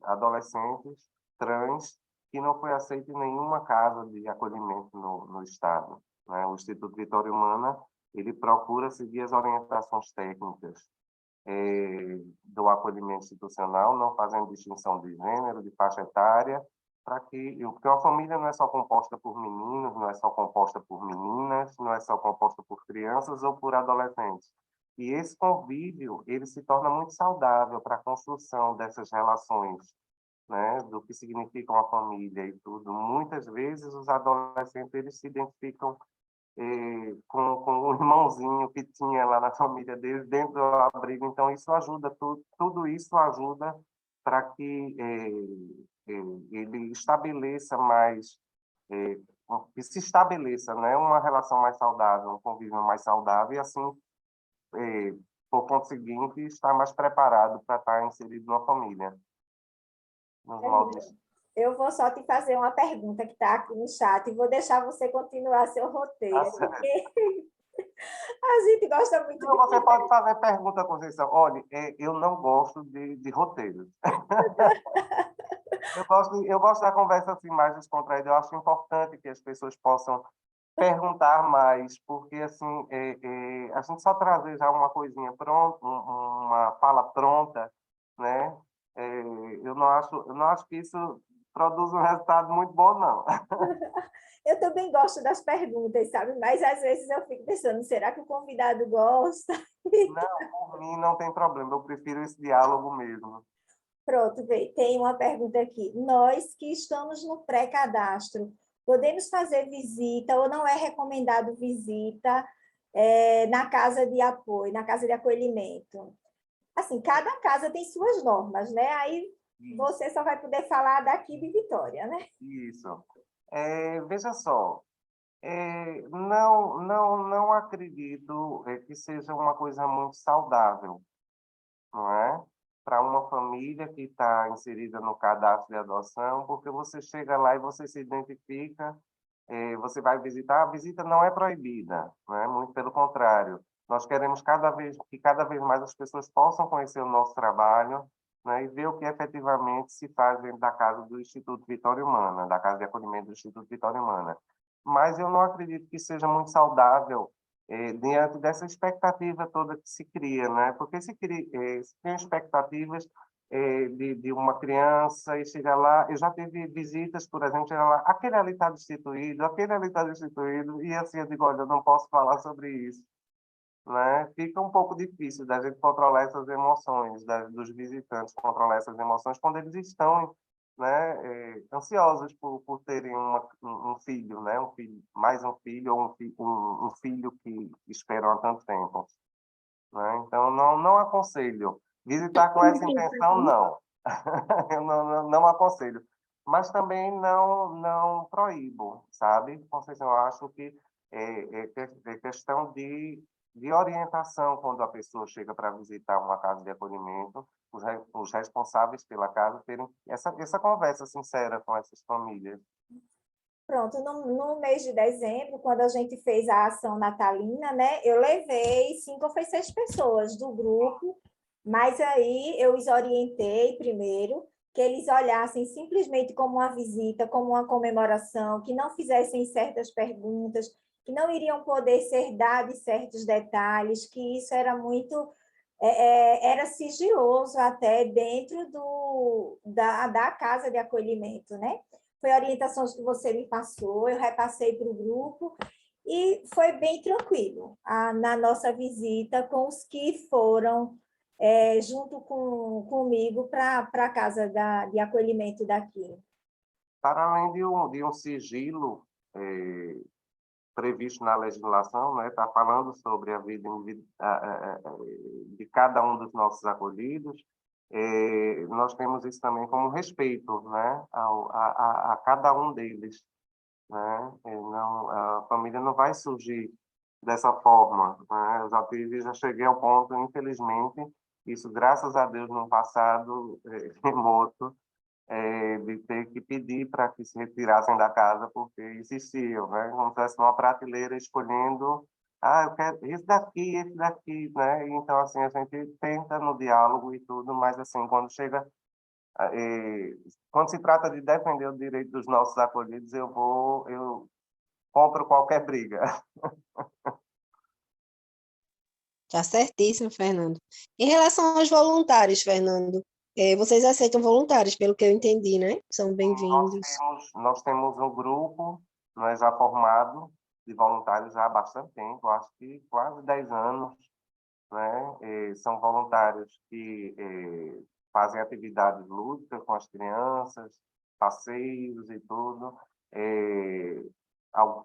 adolescentes trans que não foi aceito em nenhuma casa de acolhimento no Estado, né? O Instituto Vitória Humana, ele procura seguir as orientações técnicas do acolhimento institucional, não fazendo distinção de gênero, de faixa etária, porque uma família não é só composta por meninos, não é só composta por meninas, não é só composta por crianças ou por adolescentes. E esse convívio, ele se torna muito saudável para a construção dessas relações, né, do que significa uma família e tudo. Muitas vezes os adolescentes eles se identificam com o irmãozinho que tinha lá na família deles dentro do abrigo. Então isso ajuda, tudo isso ajuda para que ele estabeleça mais, que se estabeleça, né, uma relação mais saudável, um convívio mais saudável e assim, por conseguinte, estar mais preparado para estar inserido numa família. Nos moldes. Eu vou só te fazer uma pergunta que está aqui no chat e vou deixar você continuar seu roteiro, porque a gente gosta muito de... Você pode fazer pergunta, Conceição. Olha, eu não gosto de roteiros. eu gosto da conversa assim, mais descontraída. Eu acho importante que as pessoas possam perguntar mais, porque assim, a gente só trazer já uma coisinha pronta, uma fala pronta, né? Eu não acho que isso produz um resultado muito bom, não. Eu também gosto das perguntas, sabe? Mas às vezes eu fico pensando, será que o convidado gosta? Não, por mim não tem problema, eu prefiro esse diálogo mesmo. Pronto, tem uma pergunta aqui. Nós que estamos no pré-cadastro, podemos fazer visita ou não é recomendado visita na casa de apoio, na casa de acolhimento? Assim, cada casa tem suas normas, né? Aí você só vai poder falar daqui de Vitória, né? Isso. Veja só, não acredito que seja uma coisa muito saudável, não é? Para uma família que está inserida no cadastro de adoção, porque você chega lá e você se identifica, você vai visitar, a visita não é proibida, não é? Muito pelo contrário. Nós queremos que cada vez mais as pessoas possam conhecer o nosso trabalho, né, e ver o que efetivamente se faz dentro da casa do Instituto Vitória Humana, da casa de acolhimento do Instituto Vitória Humana. Mas eu não acredito que seja muito saudável diante dessa expectativa toda que se cria, né? Porque se tem expectativas de uma criança e chega lá, eu já tive visitas, por exemplo, chega lá, aquele ali está destituído, e assim eu digo, olha, eu não posso falar sobre isso, né? Fica um pouco difícil da gente controlar essas emoções, dos visitantes controlar essas emoções quando eles estão, né, ansiosos por terem um filho, né, mais um filho ou um filho que esperam há tanto tempo, né? Então não aconselho visitar com essa intenção, não. Eu não aconselho, mas também não proíbo, sabe, Conceição? Eu acho que é questão de orientação quando a pessoa chega para visitar uma casa de acolhimento, os responsáveis pela casa terem essa conversa sincera com essas famílias. Pronto, no mês de dezembro, quando a gente fez a ação natalina, né, eu levei 5 ou 6 pessoas do grupo, mas aí eu os orientei primeiro, que eles olhassem simplesmente como uma visita, como uma comemoração, que não fizessem certas perguntas, que não iriam poder ser dados certos detalhes, que isso era muito... era sigiloso até dentro da casa de acolhimento, né? Foi orientações que você me passou, eu repassei para o grupo e foi bem tranquilo na nossa visita com os que foram junto comigo para a casa de acolhimento daqui. Para além de um sigilo previsto na legislação, né, está falando sobre a vida de cada um dos nossos acolhidos, nós temos isso também como respeito, né, a cada um deles, né? A família não vai surgir dessa forma, né? Já cheguei ao ponto, infelizmente, isso graças a Deus no passado remoto, de ter que pedir para que se retirassem da casa porque existiam, né? Como se fosse uma prateleira escolhendo, eu quero esse daqui, né? Então, assim, a gente tenta no diálogo e tudo, mas, assim, quando chega Quando se trata de defender o direito dos nossos acolhidos, eu compro qualquer briga. Tá certíssimo, Fernando. Em relação aos voluntários, Fernando, vocês aceitam voluntários, pelo que eu entendi, né? São bem-vindos. Nós temos um grupo, né, já formado de voluntários já há bastante tempo, acho que quase 10 anos, né? São voluntários que fazem atividades lúdicas com as crianças, passeios e tudo.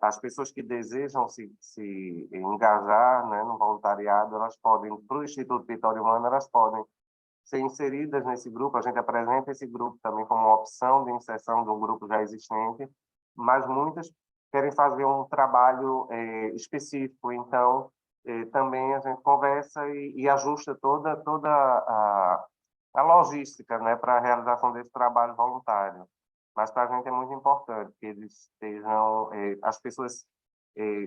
As pessoas que desejam se engajar, né, no voluntariado, elas podem, para o Instituto Vitória Humana, elas podem ser inseridas nesse grupo. A gente apresenta esse grupo também como uma opção de inserção de um grupo já existente, mas muitas querem fazer um trabalho específico. Então, também a gente conversa e ajusta toda a logística, né, para a realização desse trabalho voluntário. Mas para a gente é muito importante que eles estejam, as pessoas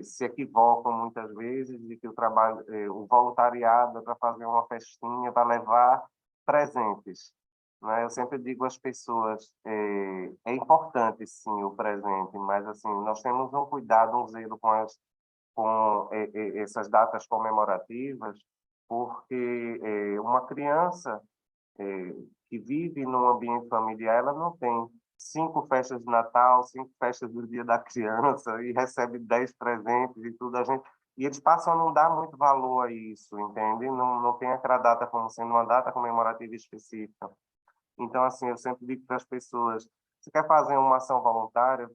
se equivocam muitas vezes de que o voluntariado é para fazer uma festinha, para levar presentes, né? Eu sempre digo às pessoas, é importante sim o presente, mas assim nós temos um cuidado, um zelo com essas datas comemorativas, porque uma criança que vive num ambiente familiar, ela não tem 5 festas de Natal, 5 festas do Dia da Criança e recebe 10 presentes e tudo. E eles passam a não dar muito valor a isso, entende? Não tem aquela data como sendo uma data comemorativa específica. Então, assim, eu sempre digo para as pessoas, se quer fazer uma ação voluntária,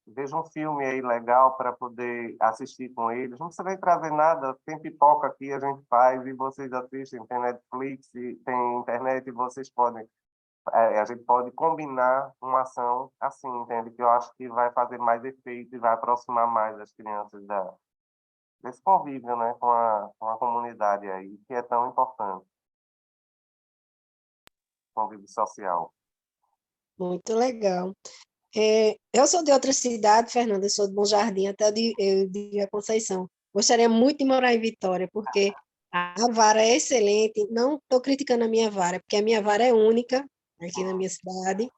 veja um filme aí legal para poder assistir com eles. Não precisa nem trazer nada, tem pipoca aqui, a gente faz e vocês assistem, tem Netflix, tem internet e vocês podem... a gente pode combinar uma ação assim, entende? Que eu acho que vai fazer mais efeito e vai aproximar mais as crianças desse convívio, né, com a comunidade aí, que é tão importante, convívio social. Muito legal. Eu sou de outra cidade, Fernanda, eu sou de Bom Jardim, eu de a Conceição. Gostaria muito de morar em Vitória, porque a vara é excelente. Não estou criticando a minha vara, porque a minha vara é única aqui na minha cidade,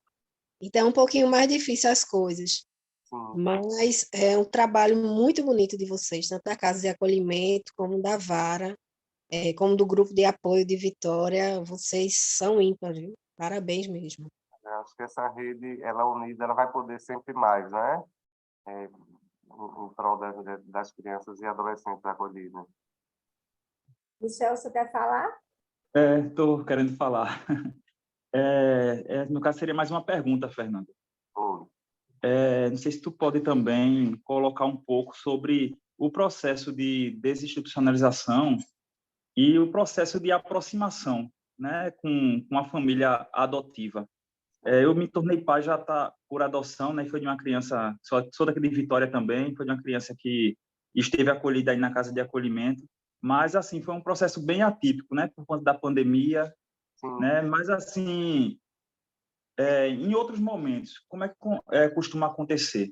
então é um pouquinho mais difícil as coisas. Sim. Mas é um trabalho muito bonito de vocês, tanto da Casa de Acolhimento, como da vara, como do Grupo de Apoio de Vitória. Vocês são ímpares, viu? Parabéns mesmo. Eu acho que essa rede, ela unida, ela vai poder sempre mais, né? Em prol das crianças e adolescentes acolhidos. Michel, você quer falar? Estou querendo falar. No caso, seria mais uma pergunta, Fernando. Não sei se tu pode também colocar um pouco sobre o processo de desinstitucionalização e o processo de aproximação, né, com a família adotiva. Eu me tornei pai já por adoção, né? Foi de uma criança, sou daqui de Vitória também, foi de uma criança que esteve acolhida aí na casa de acolhimento, mas assim foi um processo bem atípico, né? Por conta da pandemia, né? Mas assim, em outros momentos, como é que costuma acontecer?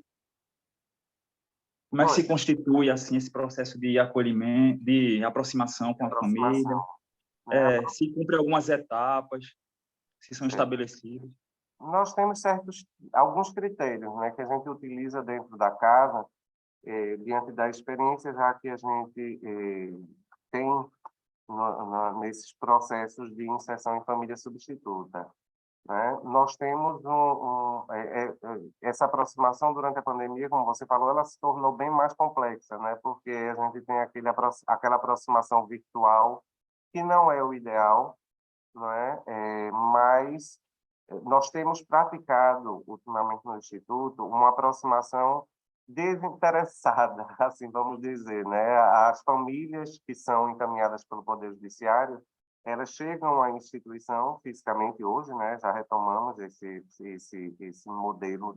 Como é que se constitui assim esse processo de acolhimento, de aproximação com a família? Se cumpre algumas etapas, se são estabelecidas? Nós temos alguns critérios, né, que a gente utiliza dentro da casa, diante da experiência já que a gente tem nesses processos de inserção em família substituta, né? Nós temos essa aproximação durante a pandemia, como você falou, ela se tornou bem mais complexa, né? Porque a gente tem aquela aproximação virtual que não é o ideal, não é? Mas nós temos praticado ultimamente no Instituto uma aproximação desinteressada, assim vamos dizer, né? As famílias que são encaminhadas pelo Poder Judiciário, elas chegam à instituição fisicamente hoje, né? Já retomamos esse modelo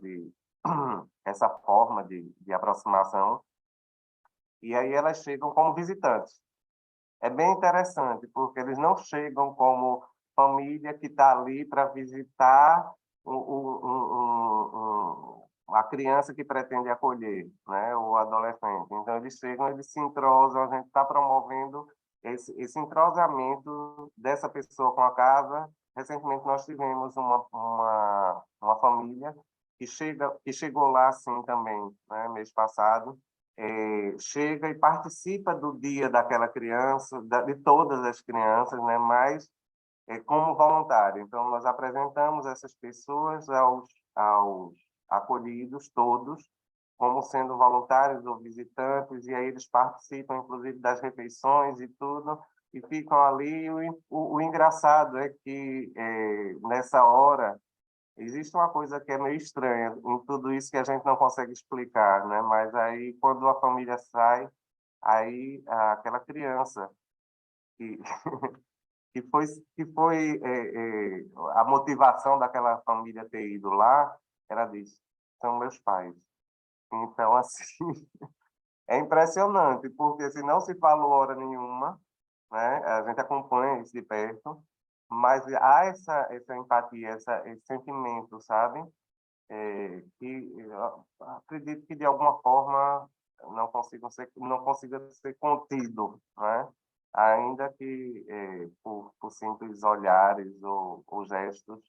essa forma de aproximação, e aí elas chegam como visitantes. É bem interessante, porque eles não chegam como família que está ali para visitar a criança que pretende acolher, né, o adolescente. Então, eles chegam, eles se entrosam, a gente está promovendo esse entrosamento dessa pessoa com a casa recentemente nós tivemos uma família que chegou lá assim também, né, mês passado, chega e participa do dia daquela criança, de todas as crianças, né, mas como voluntário. Então, nós apresentamos essas pessoas aos acolhidos, todos, como sendo voluntários ou visitantes, e aí eles participam, inclusive, das refeições e tudo, e ficam ali. O engraçado é que, nessa hora, existe uma coisa que é meio estranha em tudo isso que a gente não consegue explicar, né? Mas aí, quando a família sai, aí aquela criança que que foi a motivação daquela família ter ido lá, ela disse, são meus pais. Então, assim, é impressionante, porque se não se falou hora nenhuma, né, a gente acompanha isso de perto, mas há essa empatia, esse sentimento, sabe? Que eu acredito que, de alguma forma, não consiga ser contido, né? Ainda que por simples olhares ou gestos,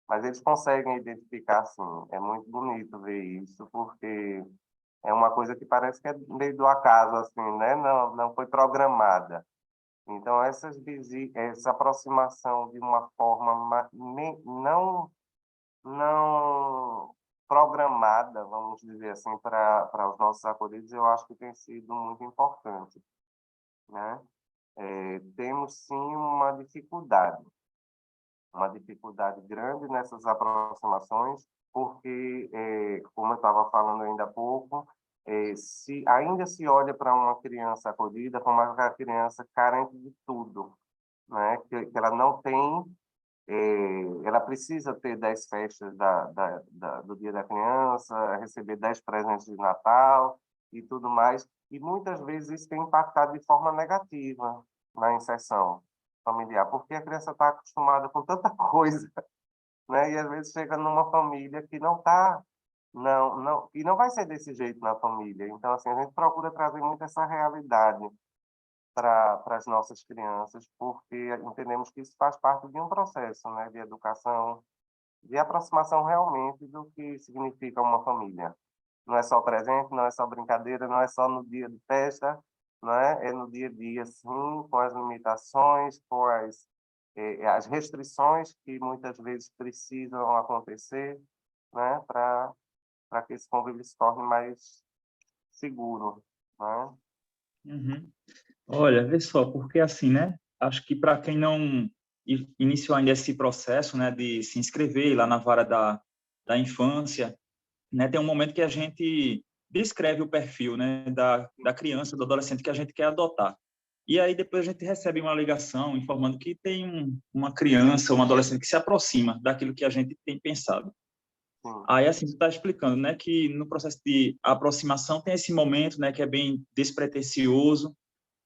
mas eles conseguem identificar, sim. É muito bonito ver isso, porque é uma coisa que parece que é meio do acaso, assim, né? Não foi programada. Então, essa aproximação de uma forma não programada, vamos dizer assim, para os nossos acolhidos, eu acho que tem sido muito importante, né? Temos, sim, uma dificuldade grande nessas aproximações, porque, como eu estava falando ainda há pouco, ainda se olha para uma criança acolhida como uma criança carente de tudo, né? Que ela não tem, ela precisa ter 10 festas do Dia da Criança, receber 10 presentes de Natal e tudo mais, e muitas vezes isso tem impactado de forma negativa na inserção familiar, porque a criança está acostumada com tanta coisa, né? E às vezes chega numa família que não está, não, e não vai ser desse jeito na família. Então, assim, a gente procura trazer muito essa realidade para as nossas crianças, porque entendemos que isso faz parte de um processo, né, de educação, de aproximação realmente do que significa uma família. Não é só presente, não é só brincadeira, não é só no dia de festa, não é? É no dia a dia, sim, com as limitações, com as restrições que muitas vezes precisam acontecer, né, para que esse convívio se torne mais seguro, né? Uhum. Olha, vê só, porque assim, né? Acho que para quem não iniciou ainda esse processo, né, de se inscrever lá na vara da infância, né, tem um momento que a gente descreve o perfil, né, da criança, do adolescente que a gente quer adotar. E aí depois a gente recebe uma ligação informando que tem uma criança, um adolescente que se aproxima daquilo que a gente tem pensado. Sim. Aí, assim, você está explicando, né, que no processo de aproximação tem esse momento, né, que é bem despretensioso.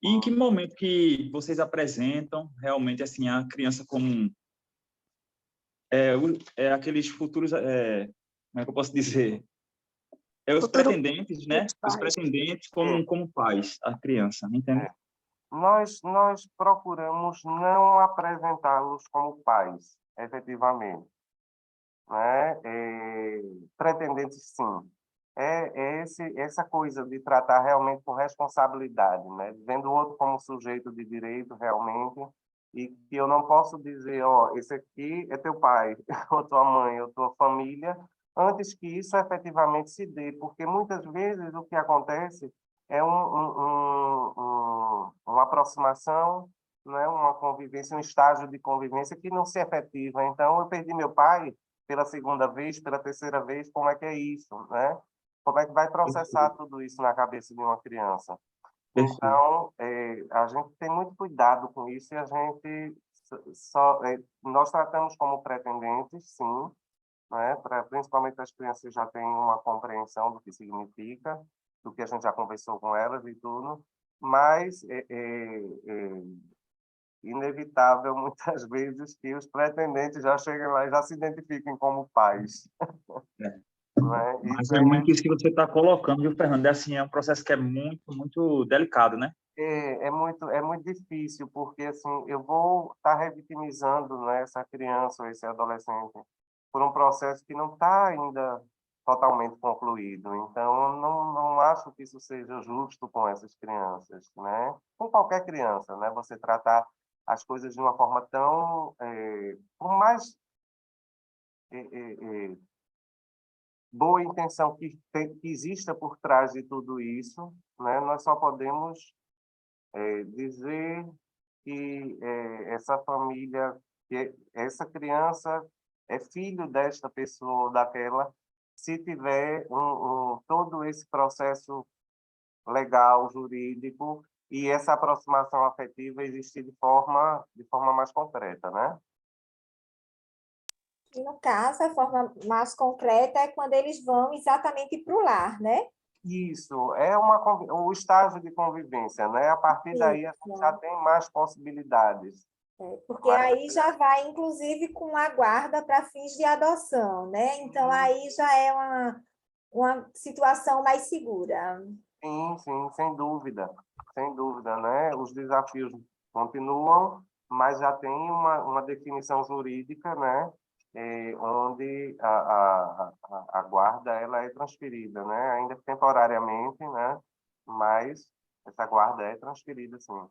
E em que momento que vocês apresentam realmente, assim, a criança como aqueles futuros, como é que eu posso dizer? Os Futuro pretendentes, né? Os pais. pretendentes É, como pais, a criança, entende? é. Nós procuramos não apresentá-los como pais, efetivamente, né? Pretendentes, sim. Essa coisa de tratar realmente com responsabilidade, né? Vendo o outro como sujeito de direito, realmente, e que eu não posso dizer, ó, esse aqui é teu pai, ou tua mãe, ou tua família, antes que isso efetivamente se dê, porque muitas vezes o que acontece é uma aproximação, né? Uma convivência, um estágio de convivência que não se efetiva. Então, eu perdi meu pai pela segunda vez, pela terceira vez, como é que é isso, né? Como é que vai processar tudo isso na cabeça de uma criança? Perfeito. Então, a gente tem muito cuidado com isso e a gente nós tratamos como pretendentes, sim, né? Principalmente as crianças já têm uma compreensão do que significa, do que a gente já conversou com elas e tudo, mas inevitável muitas vezes que os pretendentes já cheguem lá e já se identifiquem como pais. É. Né? Mas Isso é é muito muito isso que você está colocando, viu, Fernando? É, assim, é um processo que é muito, muito delicado, né? é muito difícil, porque assim, eu vou estar revitimizando, né, essa criança ou esse adolescente por um processo que não está ainda totalmente concluído. Então, eu não acho que isso seja justo com essas crianças, né? Com qualquer criança, né? Você tratar as coisas de uma forma tão, por mais boa intenção que exista por trás de tudo isso, né? Nós só podemos dizer que essa família, que essa criança é filho desta pessoa ou daquela, se tiver todo esse processo legal, jurídico, e essa aproximação afetiva existir de forma mais concreta, né? E no caso, a forma mais concreta é quando eles vão exatamente para o lar, né? Isso, o estágio de convivência, né? A partir daí, a gente já tem mais possibilidades. Porque aí já vai, inclusive, com a guarda para fins de adoção, né? Então, aí já é uma situação mais segura. Sim, sem dúvida, né? Os desafios continuam, mas já tem uma definição jurídica, né? Onde a guarda ela é transferida, né? Ainda que temporariamente, né? Mas essa guarda é transferida, sim.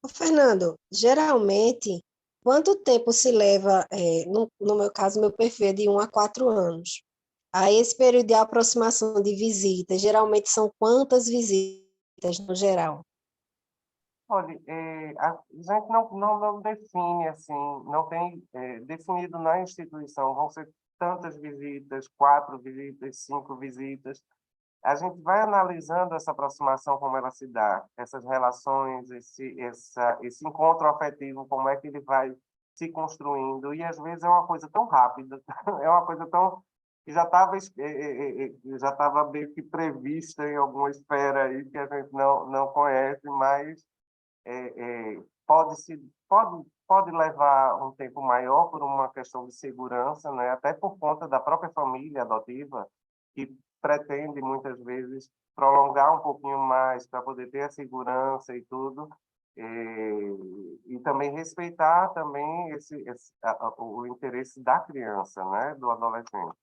Ô, Fernando, geralmente, quanto tempo se leva, no meu caso, meu perfil é de 1 a 4 anos. Aí, esse período de aproximação de visitas, geralmente são quantas visitas no geral? Olha, a gente não define assim, não tem definido na instituição, vão ser tantas visitas, 4 visitas, 5 visitas. A gente vai analisando essa aproximação, como ela se dá, essas relações, esse encontro afetivo, como é que ele vai se construindo, e às vezes é uma coisa tão rápida, é uma coisa tão que já estava meio que prevista em alguma esfera aí que a gente não conhece, mas pode levar um tempo maior por uma questão de segurança, né? Até por conta da própria família adotiva, que pretende, muitas vezes, prolongar um pouquinho mais para poder ter a segurança e tudo, e também respeitar também o interesse da criança, né? Do adolescente.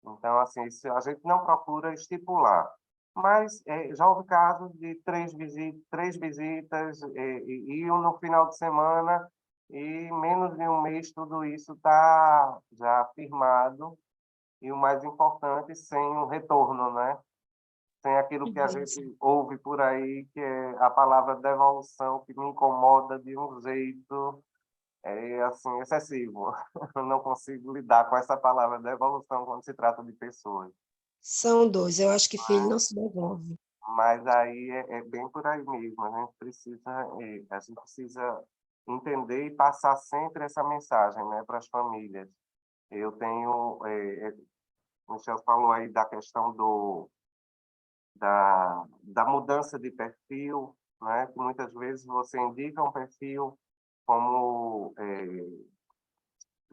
Então, assim, a gente não procura estipular. Mas já houve casos de 3 visitas e no final de semana, e menos de um mês tudo isso está já firmado, e o mais importante, sem um retorno, né? Sem aquilo que a gente ouve por aí, que é a palavra devolução, que me incomoda de um jeito assim, excessivo. Eu não consigo lidar com essa palavra devolução quando se trata de pessoas. São 2, eu acho que filho não se devolve. Mas aí é bem por aí mesmo. A gente precisa entender e passar sempre essa mensagem, né, para as famílias. Eu tenho, o Michel falou aí da questão da mudança de perfil, né, que muitas vezes você indica um perfil como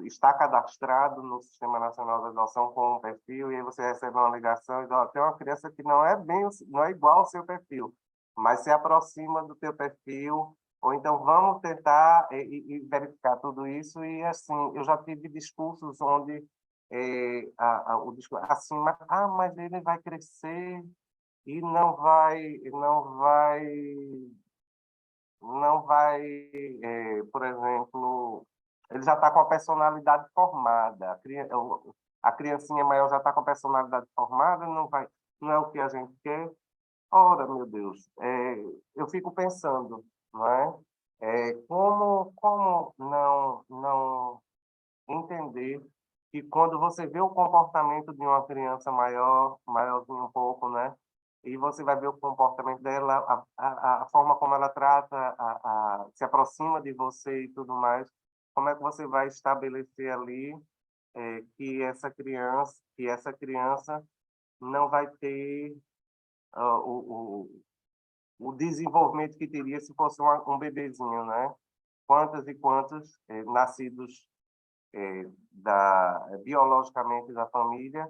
está cadastrado no Sistema Nacional de Adoção com um perfil, e aí você recebe uma ligação e diz, tem uma criança que não é igual ao seu perfil, mas se aproxima do teu perfil, ou então vamos tentar e verificar tudo isso. E assim, eu já tive discursos onde o discurso assim, mas ele vai crescer e não vai, por exemplo, ele já está com a personalidade formada. A criancinha maior já está com a personalidade formada, não é o que a gente quer. Ora, meu Deus, eu fico pensando, não é? Como não entender que quando você vê o comportamento de uma criança maiorzinha um pouco, né? E você vai ver o comportamento dela, a forma como ela trata, se aproxima de você e tudo mais, como é que você vai estabelecer ali que essa criança não vai ter o desenvolvimento que teria se fosse um bebezinho, né? Quantas e quantos nascidos biologicamente da família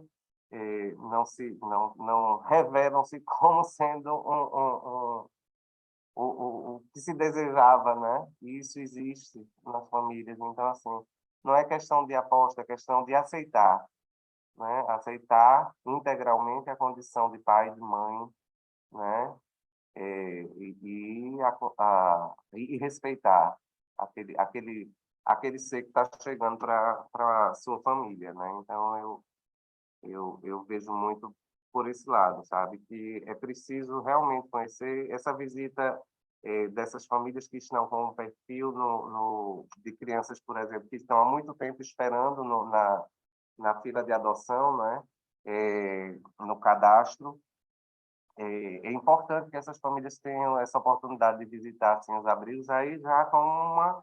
não revelam-se como sendo o que se desejava, né? E isso existe nas famílias. Então, assim, não é questão de aposta, é questão de aceitar, né? Aceitar integralmente a condição de pai e de mãe, né? E respeitar aquele ser que está chegando para a sua família, né? Então, eu vejo muito por esse lado, sabe? Que é preciso realmente conhecer essa visita dessas famílias que estão com um perfil de crianças, por exemplo, que estão há muito tempo esperando na fila de adoção, né? No cadastro. É importante que essas famílias tenham essa oportunidade de visitar assim, os abrigos, aí já como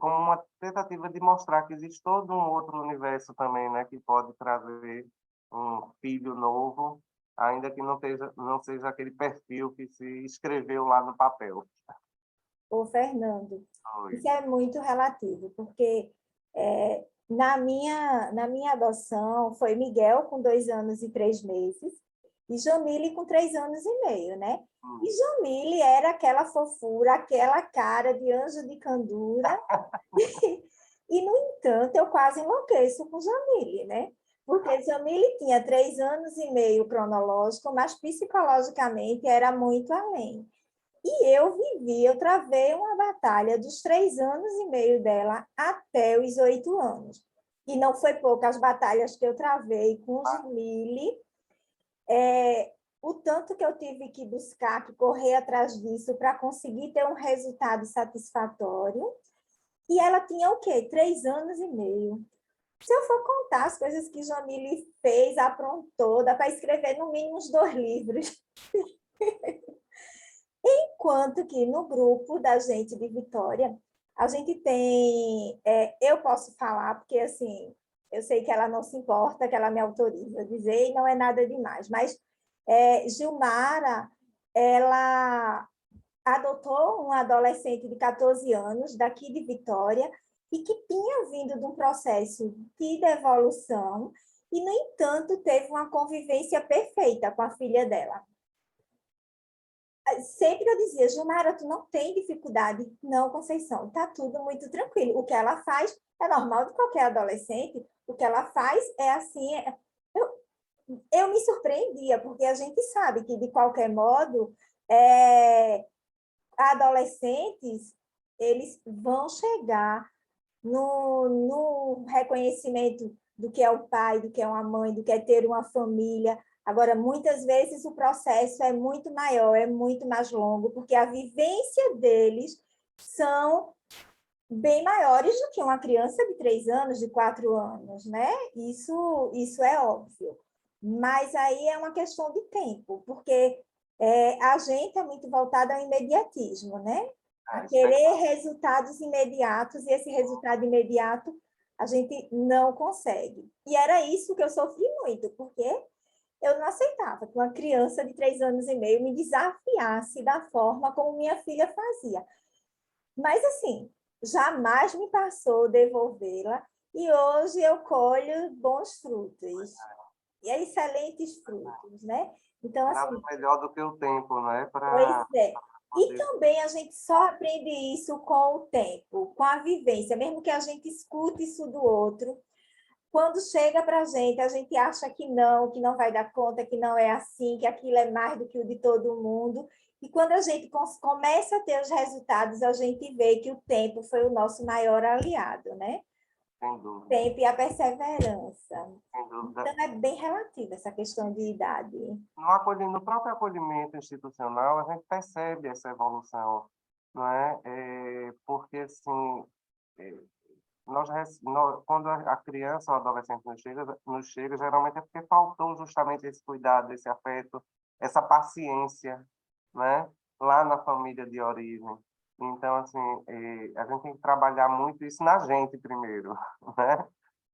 uma tentativa de mostrar que existe todo um outro universo também, né, que pode trazer um filho novo, ainda que não seja aquele perfil que se escreveu lá no papel. Ô, Fernando, Oi. isso é muito relativo, porque na minha adoção foi Miguel com 2 anos e 3 meses e Jamile com 3 anos e meio, né? E Jamile era aquela fofura, aquela cara de anjo de candura. E, no entanto, eu quase enlouqueço com Jamile, né? Porque Jamile tinha 3 anos e meio cronológico, mas psicologicamente era muito além. E eu travei uma batalha dos 3 anos e meio dela até os 8 anos. E não foi poucas batalhas que eu travei com Jamile. O tanto que eu tive que buscar, que correr atrás disso para conseguir ter um resultado satisfatório. E ela tinha o quê? 3 anos e meio. Se eu for contar as coisas que Jamile fez, aprontou, dá para escrever no mínimo uns 2 livros. Enquanto que no grupo da gente de Vitória, a gente tem... eu posso falar, porque assim, eu sei que ela não se importa, que ela me autoriza a dizer, e não é nada demais. Mas Gilmara, ela adotou um adolescente de 14 anos, daqui de Vitória, e que tinha vindo de um processo de devolução, e, no entanto, teve uma convivência perfeita com a filha dela. Sempre eu dizia, Gilmara, tu não tem dificuldade? Não, Conceição, tá tudo muito tranquilo. O que ela faz é normal de qualquer adolescente, o que ela faz é assim... Eu me surpreendia, porque a gente sabe que, de qualquer modo, adolescentes, eles vão chegar no reconhecimento do que é o pai, do que é uma mãe, do que é ter uma família. Agora, muitas vezes o processo é muito maior, é muito mais longo, porque a vivência deles são bem maiores do que uma criança de 3 anos, de 4 anos, né? Isso é óbvio. Mas aí é uma questão de tempo, porque a gente é muito voltada ao imediatismo, né? A querer resultados imediatos, e esse resultado imediato a gente não consegue. E era isso que eu sofri muito, porque eu não aceitava que uma criança de 3 anos e meio me desafiasse da forma como minha filha fazia. Mas, assim, jamais me passou devolvê-la, e hoje eu colho bons frutos, e excelentes frutos, né? Então, Nada assim, melhor do que o tempo, né? pois Para é. E poder... também a gente só aprende isso com o tempo, com a vivência, mesmo que a gente escute isso do outro. Quando chega para a gente acha que não vai dar conta, que não é assim, que aquilo é mais do que o de todo mundo. E quando a gente começa a ter os resultados, a gente vê que o tempo foi o nosso maior aliado, né? Sem O dúvida, tempo e a perseverança. sem dúvida. Então, é bem relativa essa questão de idade. No próprio acolhimento institucional, a gente percebe essa evolução, não é? Porque, assim, é, quando a criança ou adolescente nos chega, geralmente é porque faltou justamente esse cuidado, esse afeto, essa paciência, né? Lá na família de origem. Então, assim, a gente tem que trabalhar muito isso na gente primeiro, né?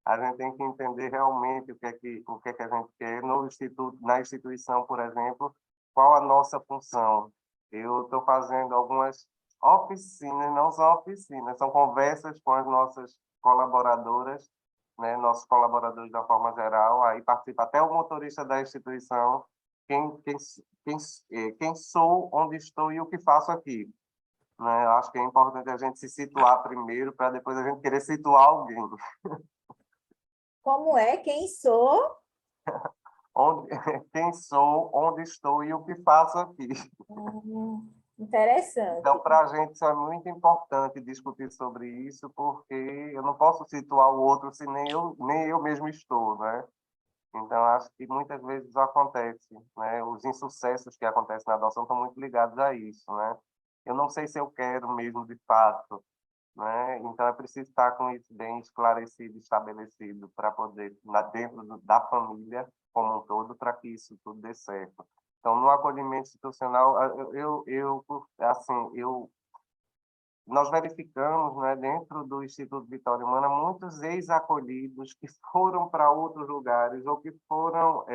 A gente tem que entender realmente o que é que a gente quer no instituto, na instituição, por exemplo, qual a nossa função. Eu estou fazendo algumas oficinas, não são oficinas, são conversas com as nossas colaboradoras, né, nossos colaboradores da forma geral, aí participa até o motorista da instituição, quem, quem sou, onde estou e o que faço aqui. Né? Eu acho que é importante a gente se situar primeiro para depois a gente querer situar alguém. Como é? Quem sou? Onde, quem sou, onde estou e o que faço aqui. Então, Interessante. para a gente, isso é muito importante discutir sobre isso, porque eu não posso situar o outro se nem eu mesmo estou, né? Então, acho que muitas vezes isso acontece, né? Os insucessos que acontecem na adoção estão muito ligados a isso, né? Eu não sei se eu quero mesmo de fato, né? Então, é preciso estar com isso bem esclarecido, estabelecido, para poder, dentro da família como um todo, para que isso tudo dê certo. Então, no acolhimento institucional, nós verificamos, né, dentro do Instituto Vitória Humana, muitos ex-acolhidos que foram para outros lugares ou que foram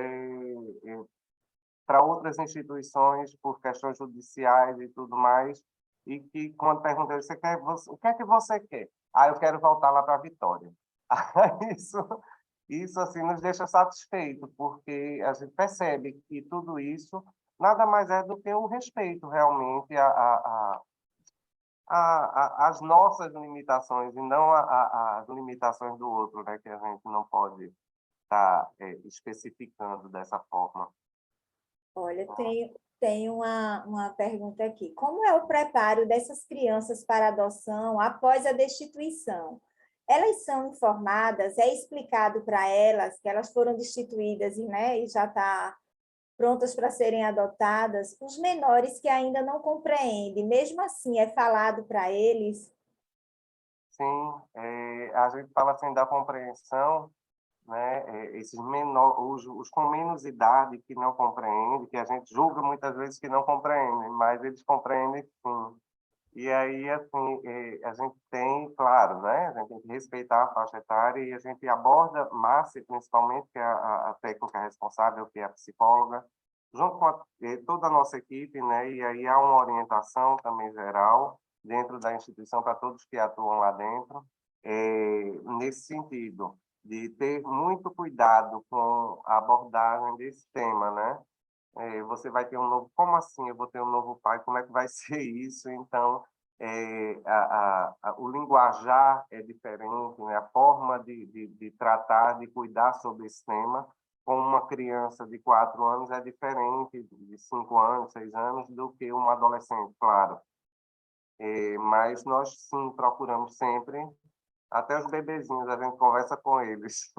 para outras instituições por questões judiciais e tudo mais, e que, quando perguntei, o que é que você quer? Ah, eu quero voltar lá para Vitória. Isso, isso assim, nos deixa satisfeito, porque a gente percebe que tudo isso nada mais é do que o respeito realmente as nossas limitações e não as limitações do outro, né, que a gente não pode estar especificando dessa forma. Olha, tem uma pergunta aqui. Como é o preparo dessas crianças para adoção após a destituição? Elas são informadas? É explicado para elas que elas foram destituídas e, né, e já está prontas para serem adotadas? Os menores que ainda não compreendem, mesmo assim, é falado para eles? Sim, a gente fala assim da compreensão, né? Esses menores, os com menos idade que não compreendem, que a gente julga muitas vezes que não compreendem, mas eles compreendem sim. E aí, assim, a gente tem, claro, né? A gente tem que respeitar a faixa etária e a gente aborda, Márcia, principalmente, que é a técnica responsável, que é a psicóloga, junto com toda a nossa equipe, né? E aí há uma orientação também geral dentro da instituição para todos que atuam lá dentro, nesse sentido, de ter muito cuidado com a abordagem desse tema, né? Você vai ter um novo, como assim eu vou ter um novo pai? Como é que vai ser isso? Então, o linguajar é diferente, né? A forma de tratar, de cuidar sobre esse tema com uma criança de 4 anos é diferente de 5 anos, 6 anos, do que uma adolescente, claro. Mas nós, sim, procuramos sempre, até os bebezinhos, a gente conversa com eles.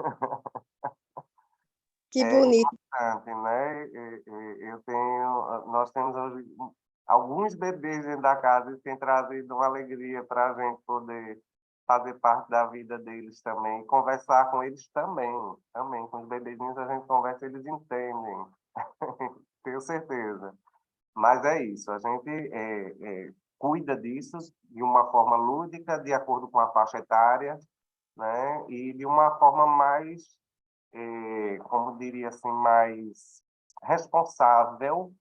Que É bonito. importante, né? Nós temos hoje alguns bebês dentro da casa que têm trazido uma alegria para a gente poder fazer parte da vida deles também, e conversar com eles também com os bebezinhos a gente conversa, eles entendem, tenho certeza. Mas é isso, a gente cuida disso de uma forma lúdica, de acordo com a faixa etária, né? E de uma forma mais como diria assim, mais responsável,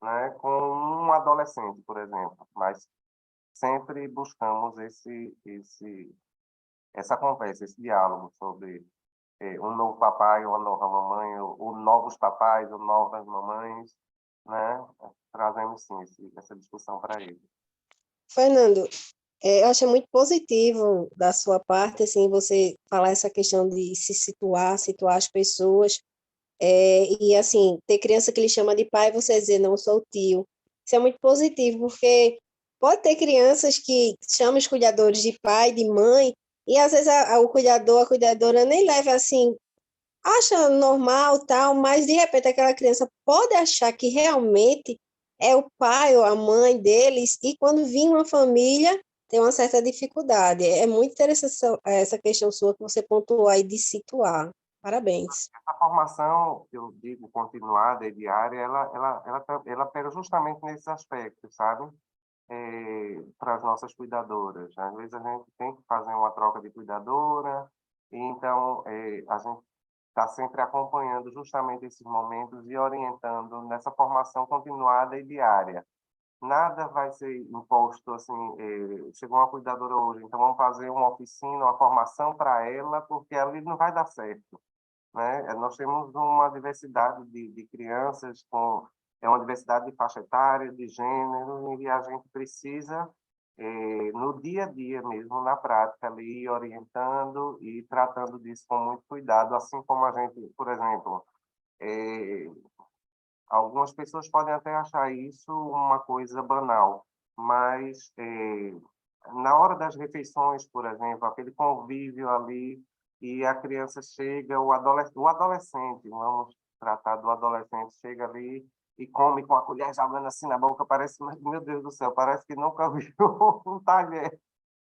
né, com um adolescente, por exemplo. Mas sempre buscamos essa conversa, esse diálogo sobre um novo papai, uma nova mamãe, ou novos papais, ou novas mamães, né? Trazemos sim essa discussão para ele. Fernando, eu acho muito positivo da sua parte, assim, você falar essa questão de se situar as pessoas, e, assim, ter criança que lhe chama de pai, você dizer, não, eu sou o tio. Isso é muito positivo, porque pode ter crianças que chamam os cuidadores de pai, de mãe, e às vezes o cuidador, a cuidadora nem leva, assim, acha normal, tal, mas de repente aquela criança pode achar que realmente é o pai ou a mãe deles, e quando vir uma família, tem uma certa dificuldade. É muito interessante essa questão sua que você pontuou aí de situar. Parabéns. A formação, eu digo, continuada e diária, ela pega justamente nesses aspectos, sabe? Para as nossas cuidadoras. Às vezes a gente tem que fazer uma troca de cuidadora, e então a gente está sempre acompanhando justamente esses momentos e orientando nessa formação continuada e diária. Nada vai ser imposto assim, chegou uma cuidadora hoje, então vamos fazer uma oficina, uma formação para ela, porque ali não vai dar certo. né? Nós temos uma diversidade de crianças, uma diversidade de faixa etária, de gênero, e a gente precisa, no dia a dia mesmo, na prática, ali, orientando e tratando disso com muito cuidado, assim como a gente, por exemplo, algumas pessoas podem até achar isso uma coisa banal, mas na hora das refeições, por exemplo, aquele convívio ali, e a criança chega, o adolescente, vamos tratar do adolescente, chega ali e come com a colher jogando assim na boca, parece, meu Deus do céu, parece que nunca viu um talher.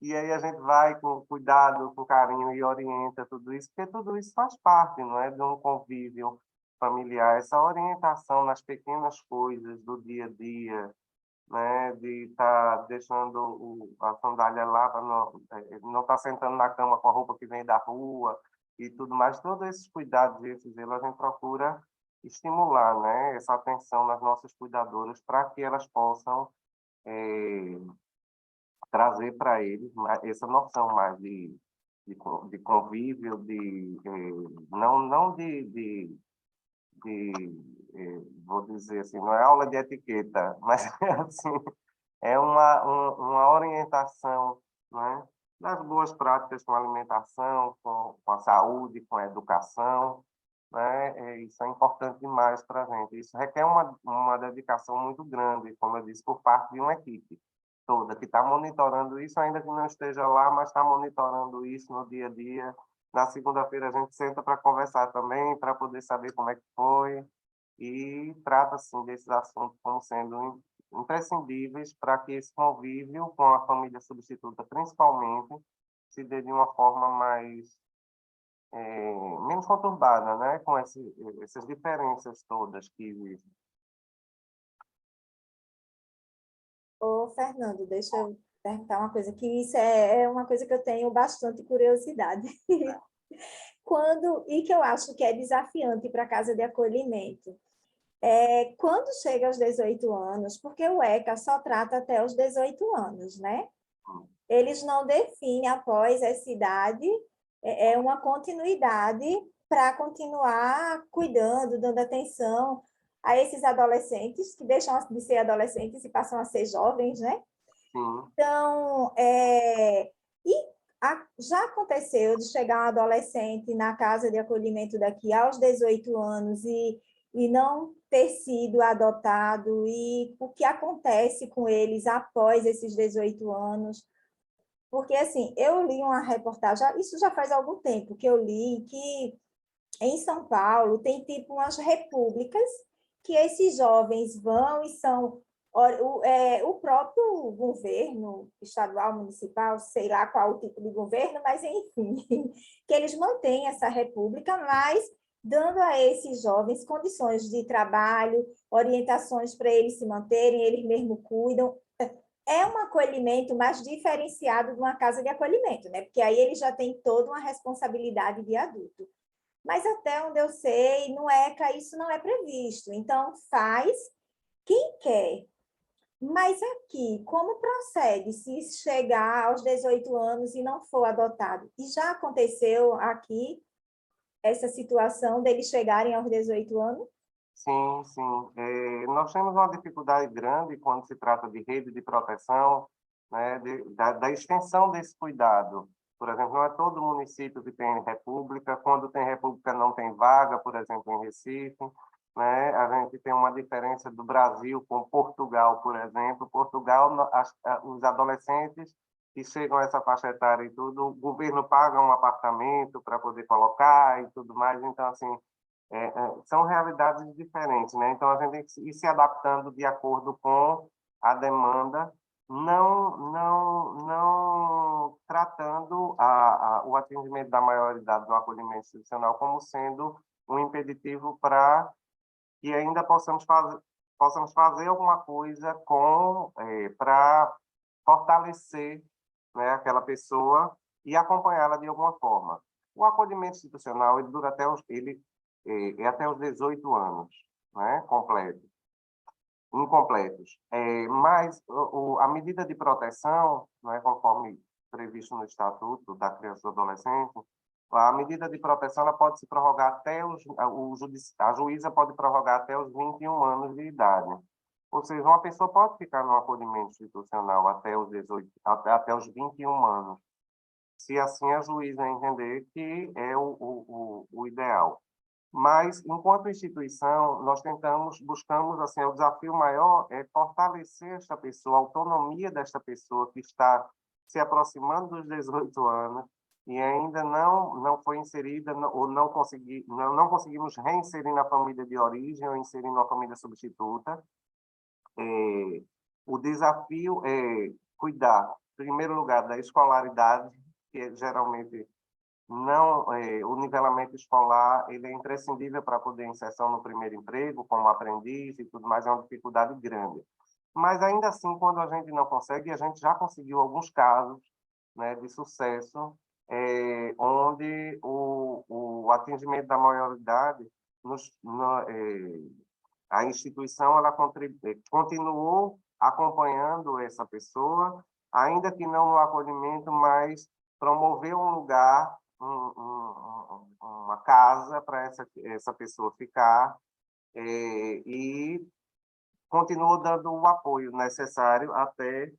E aí a gente vai com cuidado, com carinho e orienta tudo isso, porque tudo isso faz parte, não é, de um convívio familiar, essa orientação nas pequenas coisas do dia a dia, né, de estar deixando a sandália lá, para não estar sentando na cama com a roupa que vem da rua e tudo mais. Todos esses cuidados e esse zelo a gente procura estimular, né, essa atenção nas nossas cuidadoras para que elas possam trazer para eles essa noção mais de convívio, não vou dizer assim, não é aula de etiqueta, mas é assim, é uma orientação, né, das boas práticas com a alimentação, com a saúde, com a educação, né? Isso é importante demais para a gente. Isso requer uma dedicação muito grande, como eu disse, por parte de uma equipe toda que está monitorando isso, ainda que não esteja lá, mas está monitorando isso no dia a dia. Na segunda-feira a gente senta para conversar também, para poder saber como é que foi, e trata, assim, desses assuntos como sendo imprescindíveis para que esse convívio com a família substituta, principalmente, se dê de uma forma menos conturbada, né? Com essas diferenças todas que existem. Ô, Fernando, deixa eu perguntar uma coisa, que isso é uma coisa que eu tenho bastante curiosidade. E que eu acho que é desafiante para a casa de acolhimento. Quando chega aos 18 anos, porque o ECA só trata até os 18 anos, né? Eles não definem após essa idade uma continuidade para continuar cuidando, dando atenção a esses adolescentes que deixam de ser adolescentes e passam a ser jovens, né? Sim. Então, já aconteceu de chegar um adolescente na casa de acolhimento daqui aos 18 anos e não ter sido adotado, e o que acontece com eles após esses 18 anos. Porque, assim, eu li uma reportagem, isso já faz algum tempo que eu li, que em São Paulo tem tipo umas repúblicas que esses jovens vão e são o próprio governo estadual, municipal, sei lá qual o tipo de governo, mas enfim, que eles mantêm essa república, mas dando a esses jovens condições de trabalho, orientações para eles se manterem, eles mesmos cuidam. É um acolhimento mais diferenciado de uma casa de acolhimento, né? Porque aí ele já tem toda uma responsabilidade de adulto. Mas até onde eu sei, no ECA isso não é previsto. Então, faz quem quer. Mas aqui, como procede se chegar aos 18 anos e não for adotado? E já aconteceu aqui essa situação deles chegarem aos 18 anos? Sim, sim. Nós temos uma dificuldade grande quando se trata de rede de proteção, né, da extensão desse cuidado. Por exemplo, não é todo município que tem república. Quando tem república, não tem vaga, por exemplo, em Recife. Né? A gente tem uma diferença do Brasil com Portugal, por exemplo. Portugal, os adolescentes que chegam a essa faixa etária e tudo, o governo paga um apartamento para poder colocar e tudo mais. Então, assim, são realidades diferentes, né? Então, a gente tem que ir se adaptando de acordo com a demanda, não tratando o atendimento da maioridade do acolhimento institucional como sendo um impeditivo para que ainda possamos fazer alguma coisa para fortalecer, né, aquela pessoa e acompanhá-la de alguma forma. O acolhimento institucional ele dura até os 18 anos, né, incompletos. Mas a medida de proteção, né, conforme previsto no Estatuto da Criança e do Adolescente, A medida de proteção ela pode se prorrogar até a juíza pode prorrogar até os 21 anos de idade. Ou seja, uma pessoa pode ficar no acolhimento institucional até os 18, até os 21 anos, se assim a juíza entender que é o ideal. Mas, enquanto instituição, nós buscamos, assim, o desafio maior é fortalecer esta pessoa, a autonomia desta pessoa que está se aproximando dos 18 anos e ainda não foi inserida ou não conseguimos reinserir na família de origem ou inserir na família substituta. O desafio é cuidar, em primeiro lugar, da escolaridade, que geralmente o nivelamento escolar ele é imprescindível para poder inserção no primeiro emprego, como aprendiz e tudo mais, é uma dificuldade grande. Mas, ainda assim, quando a gente não consegue, a gente já conseguiu alguns casos, né, de sucesso, onde o atingimento da maioridade, a instituição ela continuou acompanhando essa pessoa, ainda que não no acolhimento, mas promoveu um lugar, uma casa para essa pessoa ficar, e continuou dando o apoio necessário até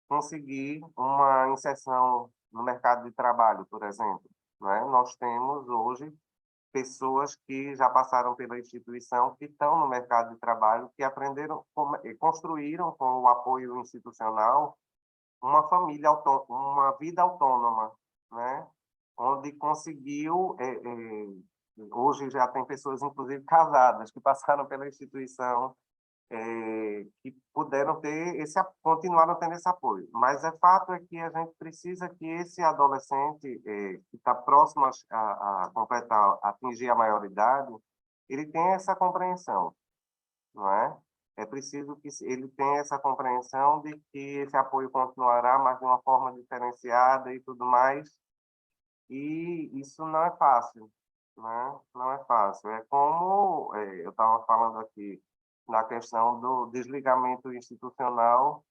conseguir uma inserção no mercado de trabalho, por exemplo, né? Nós temos hoje pessoas que já passaram pela instituição, que estão no mercado de trabalho, que aprenderam, construíram com o apoio institucional uma família, uma vida autônoma, né? Onde conseguiu, hoje já tem pessoas, inclusive casadas, que passaram pela instituição, que puderam ter continuaram tendo esse apoio. Mas fato é que a gente precisa que esse adolescente que está próximo a completar, atingir a maioridade, ele tenha essa compreensão, não é? É preciso que ele tenha essa compreensão de que esse apoio continuará, mas de uma forma diferenciada e tudo mais. E isso não é fácil, né? Não é fácil. É como eu estava falando aqui, na questão do desligamento institucional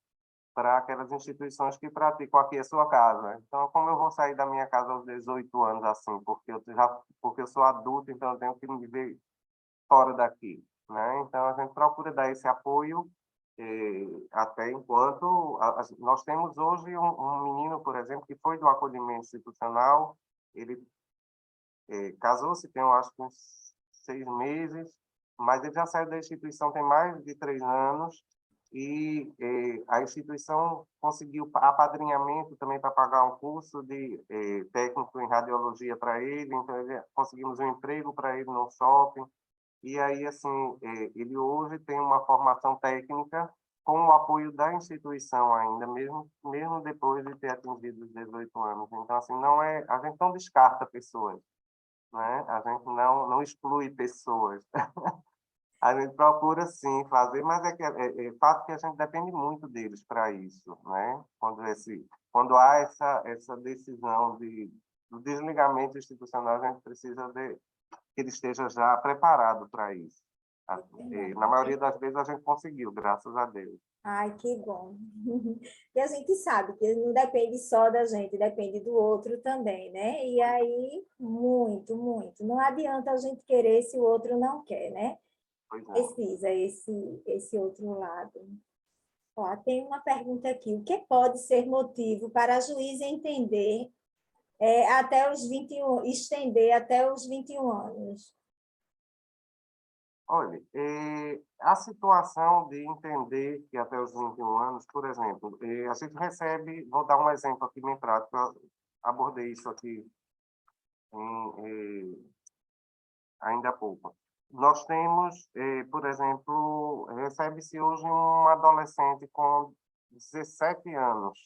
para aquelas instituições que praticam aqui a sua casa. Então, como eu vou sair da minha casa aos 18 anos assim, porque eu sou adulto, então eu tenho que me ver fora daqui, né? Então a gente procura dar esse apoio até enquanto nós temos hoje um menino, por exemplo, que foi do acolhimento institucional, ele casou-se tem, eu acho, uns 6 meses, mas ele já saiu da instituição tem mais de 3 anos e a instituição conseguiu apadrinhamento também para pagar um curso de técnico em radiologia para ele, então conseguimos um emprego para ele no shopping, e aí, assim, ele hoje tem uma formação técnica com o apoio da instituição ainda, mesmo depois de ter atingido os 18 anos. Então, assim, a gente não descarta pessoas, né? A gente não exclui pessoas. A gente procura, sim, fazer, mas é fato que a gente depende muito deles para isso, né? Quando há essa decisão do desligamento institucional, a gente precisa que ele esteja já preparado para isso. Na maioria das vezes a gente conseguiu, graças a Deus. Ai, que bom. E a gente sabe que não depende só da gente, depende do outro também, né? E aí, muito, muito. Não adianta a gente querer se o outro não quer, né? Precisa esse outro lado. Ó, tem uma pergunta aqui. O que pode ser motivo para a juíza entender até os 21, estender até os 21 anos? Olha, a situação de entender que até os 21 anos, por exemplo, a gente recebe, vou dar um exemplo aqui bem prático, eu abordei isso aqui ainda há pouco. Nós temos, por exemplo, recebe-se hoje um adolescente com 17 anos,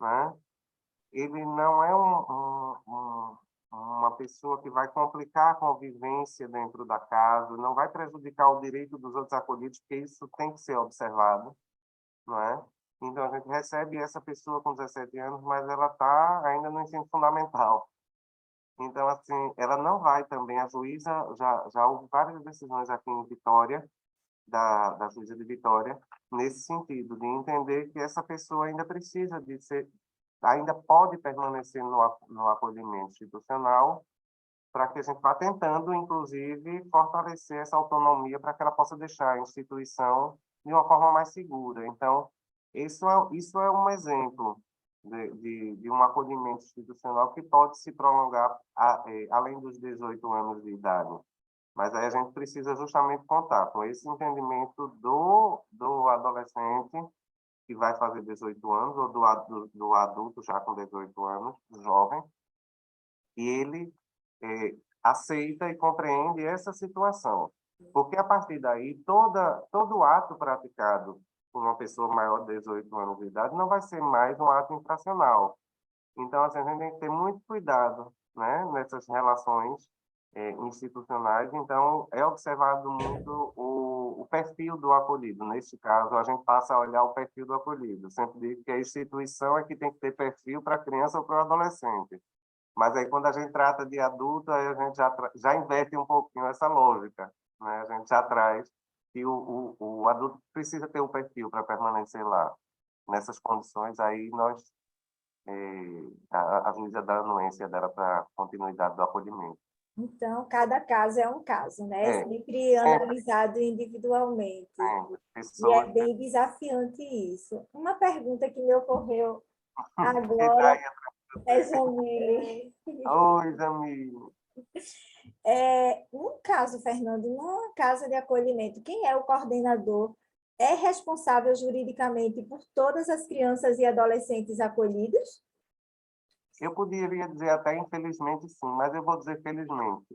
né? Ele não é uma pessoa que vai complicar a convivência dentro da casa, não vai prejudicar o direito dos outros acolhidos, porque isso tem que ser observado, não é? Então, a gente recebe essa pessoa com 17 anos, mas ela está ainda no ensino fundamental. Então, assim, ela não vai também, a juíza, já houve várias decisões aqui em Vitória, da juíza de Vitória, nesse sentido, de entender que essa pessoa ainda precisa de ser ainda pode permanecer no acolhimento institucional, para que a gente vá tentando, inclusive, fortalecer essa autonomia para que ela possa deixar a instituição de uma forma mais segura. Então, isso é um exemplo de um acolhimento institucional que pode se prolongar além dos 18 anos de idade. Mas aí a gente precisa justamente contar com esse entendimento do adolescente que vai fazer 18 anos, ou do adulto já com 18 anos, jovem, e ele aceita e compreende essa situação. Porque, a partir daí, todo ato praticado por uma pessoa maior de 18 anos de idade não vai ser mais um ato infracional. Então, assim, a gente tem que ter muito cuidado, né, nessas relações institucionais. Então, é observado muito o perfil do acolhido. Neste caso, a gente passa a olhar o perfil do acolhido. Eu sempre digo que a instituição é que tem que ter perfil para a criança ou para o adolescente. Mas aí, quando a gente trata de adulto, aí a gente já inverte um pouquinho essa lógica, né? A gente já traz que o adulto precisa ter um perfil para permanecer lá. Nessas condições, aí a Luísa dá anuência dela para a continuidade do acolhimento. Então, cada caso é um caso, né? Sempre Sempre, analisado individualmente. sempre. E é Pessoas bem desafiante isso. Uma pergunta que me ocorreu que daí... agora é, Jamile. Oi, Jamile. No caso, Fernando, numa casa de acolhimento, quem é o coordenador é responsável juridicamente por todas as crianças e adolescentes acolhidos? Eu poderia dizer até infelizmente sim, mas eu vou dizer felizmente.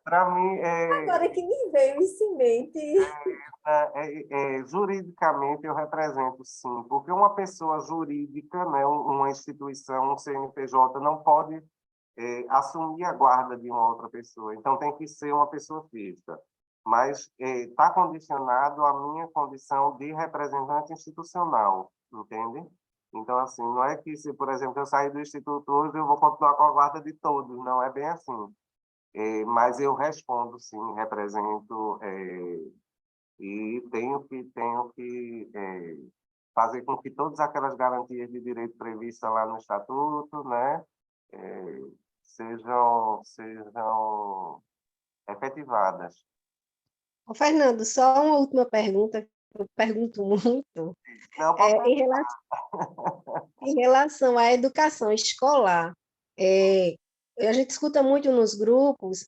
Para mim, Agora que me veio isso em mente. juridicamente eu represento sim, porque uma pessoa jurídica, né, uma instituição, um CNPJ, não pode assumir a guarda de uma outra pessoa. Então tem que ser uma pessoa física. Mas está condicionado à minha condição de representante institucional, entende? Então, assim, não é que se, por exemplo, eu sair do Instituto hoje, eu vou continuar com a guarda de todos, não é bem assim. Mas eu respondo, sim, represento e tenho que fazer com que todas aquelas garantias de direito previstas lá no Estatuto, né, sejam efetivadas. Ô, Fernando, só uma última pergunta, que eu pergunto muito, Não, pode... em relação à educação escolar. A gente escuta muito nos grupos,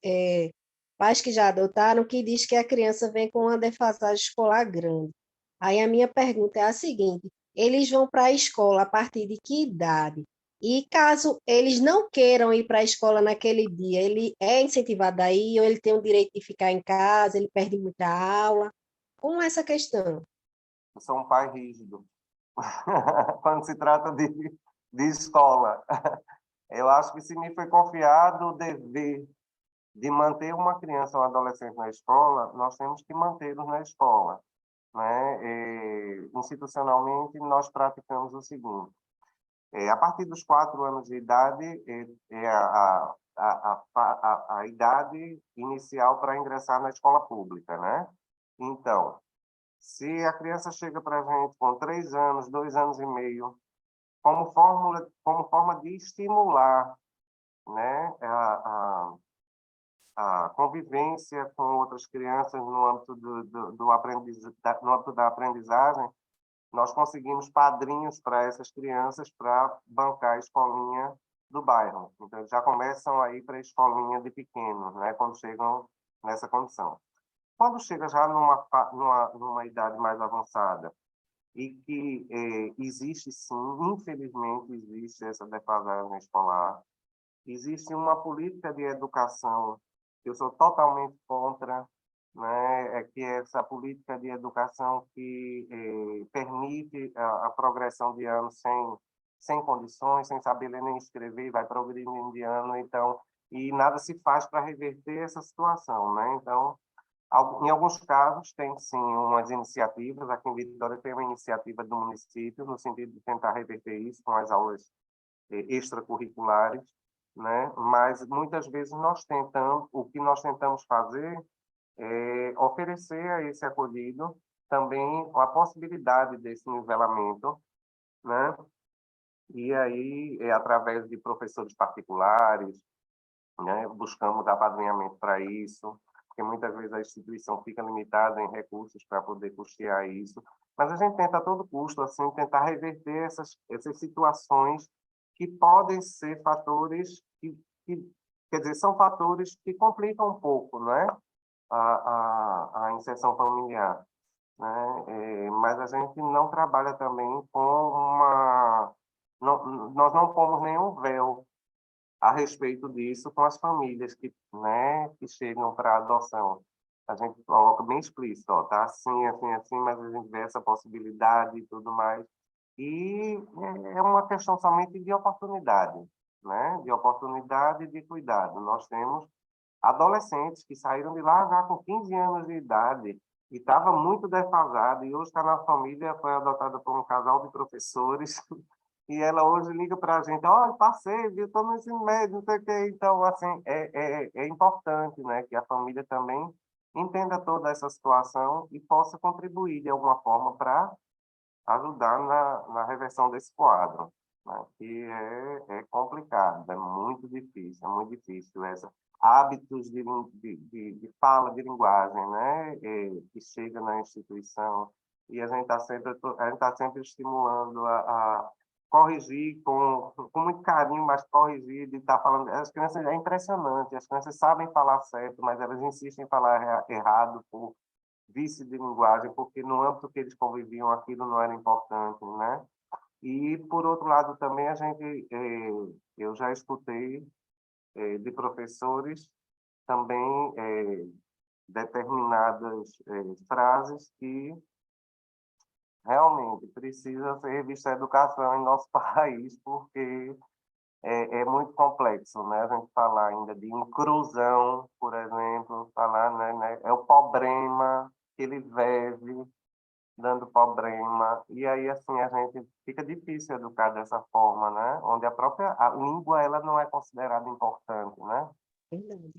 pais que já adotaram, que diz que a criança vem com uma defasagem escolar grande. Aí a minha pergunta é a seguinte: eles vão para a escola a partir de que idade? E caso eles não queiram ir para a escola naquele dia, ele é incentivado a ir ou ele tem o direito de ficar em casa, ele perde muita aula? Como é essa questão? Eu sou um pai rígido. Quando se trata de escola. Eu acho que se me foi confiado o dever de manter uma criança ou um adolescente na escola, nós temos que mantê-los na escola, né? Institucionalmente, nós praticamos o seguinte: a partir dos 4 anos de idade, é a idade inicial para ingressar na escola pública, né? Então, se a criança chega para a gente com 3 anos, 2 anos e meio, como forma de estimular, né, a convivência com outras crianças no âmbito no âmbito da aprendizagem, nós conseguimos padrinhos para essas crianças para bancar a escolinha do bairro. Então, já começam a ir para a escolinha de pequenos, né, quando chegam nessa condição. Quando chega já numa idade mais avançada, e que existe sim, infelizmente existe essa defasagem escolar, existe uma política de educação que eu sou totalmente contra, né? Que é essa política de educação que permite a progressão de anos sem condições, sem saber ler nem escrever, vai progredindo de ano, então, e nada se faz para reverter essa situação, né? Então, em alguns casos, tem sim umas iniciativas. Aqui em Vitória tem uma iniciativa do município no sentido de tentar reverter isso com as aulas extracurriculares, né? Mas muitas vezes o que nós tentamos fazer é oferecer a esse acolhido também a possibilidade desse nivelamento, né? E aí, através de professores particulares, né, buscamos apadrinhamento para isso, porque muitas vezes a instituição fica limitada em recursos para poder custear isso, mas a gente tenta a todo custo, assim, tentar reverter essas situações que podem ser fatores quer dizer, são fatores que complicam um pouco, né, a inserção familiar, né, mas a gente não trabalha também com nós não pomos nenhum véu a respeito disso com as famílias que chegam para adoção. A gente coloca bem explícito, ó, tá assim, assim, assim, mas a gente vê essa possibilidade e tudo mais. E é uma questão somente de oportunidade, né? De oportunidade e de cuidado. Nós temos adolescentes que saíram de lá já com 15 anos de idade e estava muito defasado, e hoje está na família, foi adotada por um casal de professores, e ela hoje liga para a gente, olha, passei, viu, estou no ensino médio, não sei o quê. Então, assim, é importante, né, que a família também entenda toda essa situação e possa contribuir de alguma forma para ajudar na reversão desse quadro, né, que é complicado, é muito difícil hábitos de fala, de linguagem, né, que chega na instituição, e a gente está sempre estimulando a corrigir com muito carinho, mas corrigir, de estar falando. As crianças, é impressionante, as crianças sabem falar certo, mas elas insistem em falar errado por vício de linguagem, porque no âmbito que eles conviviam, aquilo não era importante, né? E, por outro lado, também eu já escutei de professores também determinadas frases que realmente precisa ser revista a educação em nosso país, porque é muito complexo, né? A gente falar ainda de inclusão, por exemplo, falar, né, é o problema que ele vive dando problema, e aí, assim, a gente fica difícil educar dessa forma, né? Onde a língua, ela não é considerada importante, né? Verdade.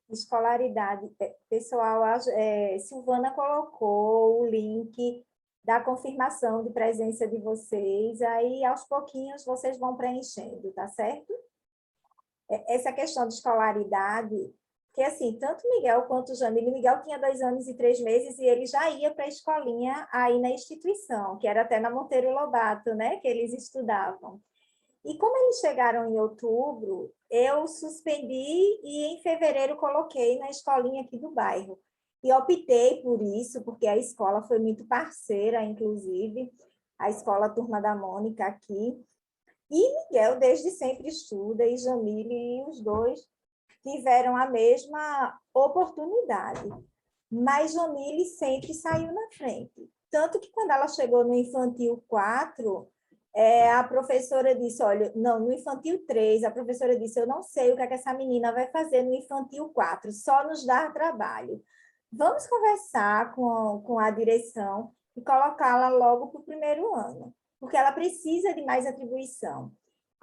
Escolaridade. Pessoal, Silvana colocou o link da confirmação de presença de vocês, aí aos pouquinhos vocês vão preenchendo, tá certo? Essa questão de escolaridade, porque assim, tanto Miguel quanto o Jamile, Miguel tinha 2 anos e 3 meses e ele já ia para a escolinha aí na instituição, que era até na Monteiro Lobato, né, que eles estudavam. E como eles chegaram em outubro, eu suspendi e em fevereiro coloquei na escolinha aqui do bairro. E optei por isso, porque a escola foi muito parceira, inclusive, a escola Turma da Mônica aqui. E Miguel, desde sempre, estuda, e Jamile, e os dois tiveram a mesma oportunidade. Mas Jamile sempre saiu na frente. Tanto que quando ela chegou no Infantil 4, a professora disse, olha, não, no Infantil 3, a professora disse, eu não sei o que é que essa menina vai fazer no Infantil 4, só nos dar trabalho. Vamos conversar com a direção e colocá-la logo para o primeiro ano, porque ela precisa de mais atribuição.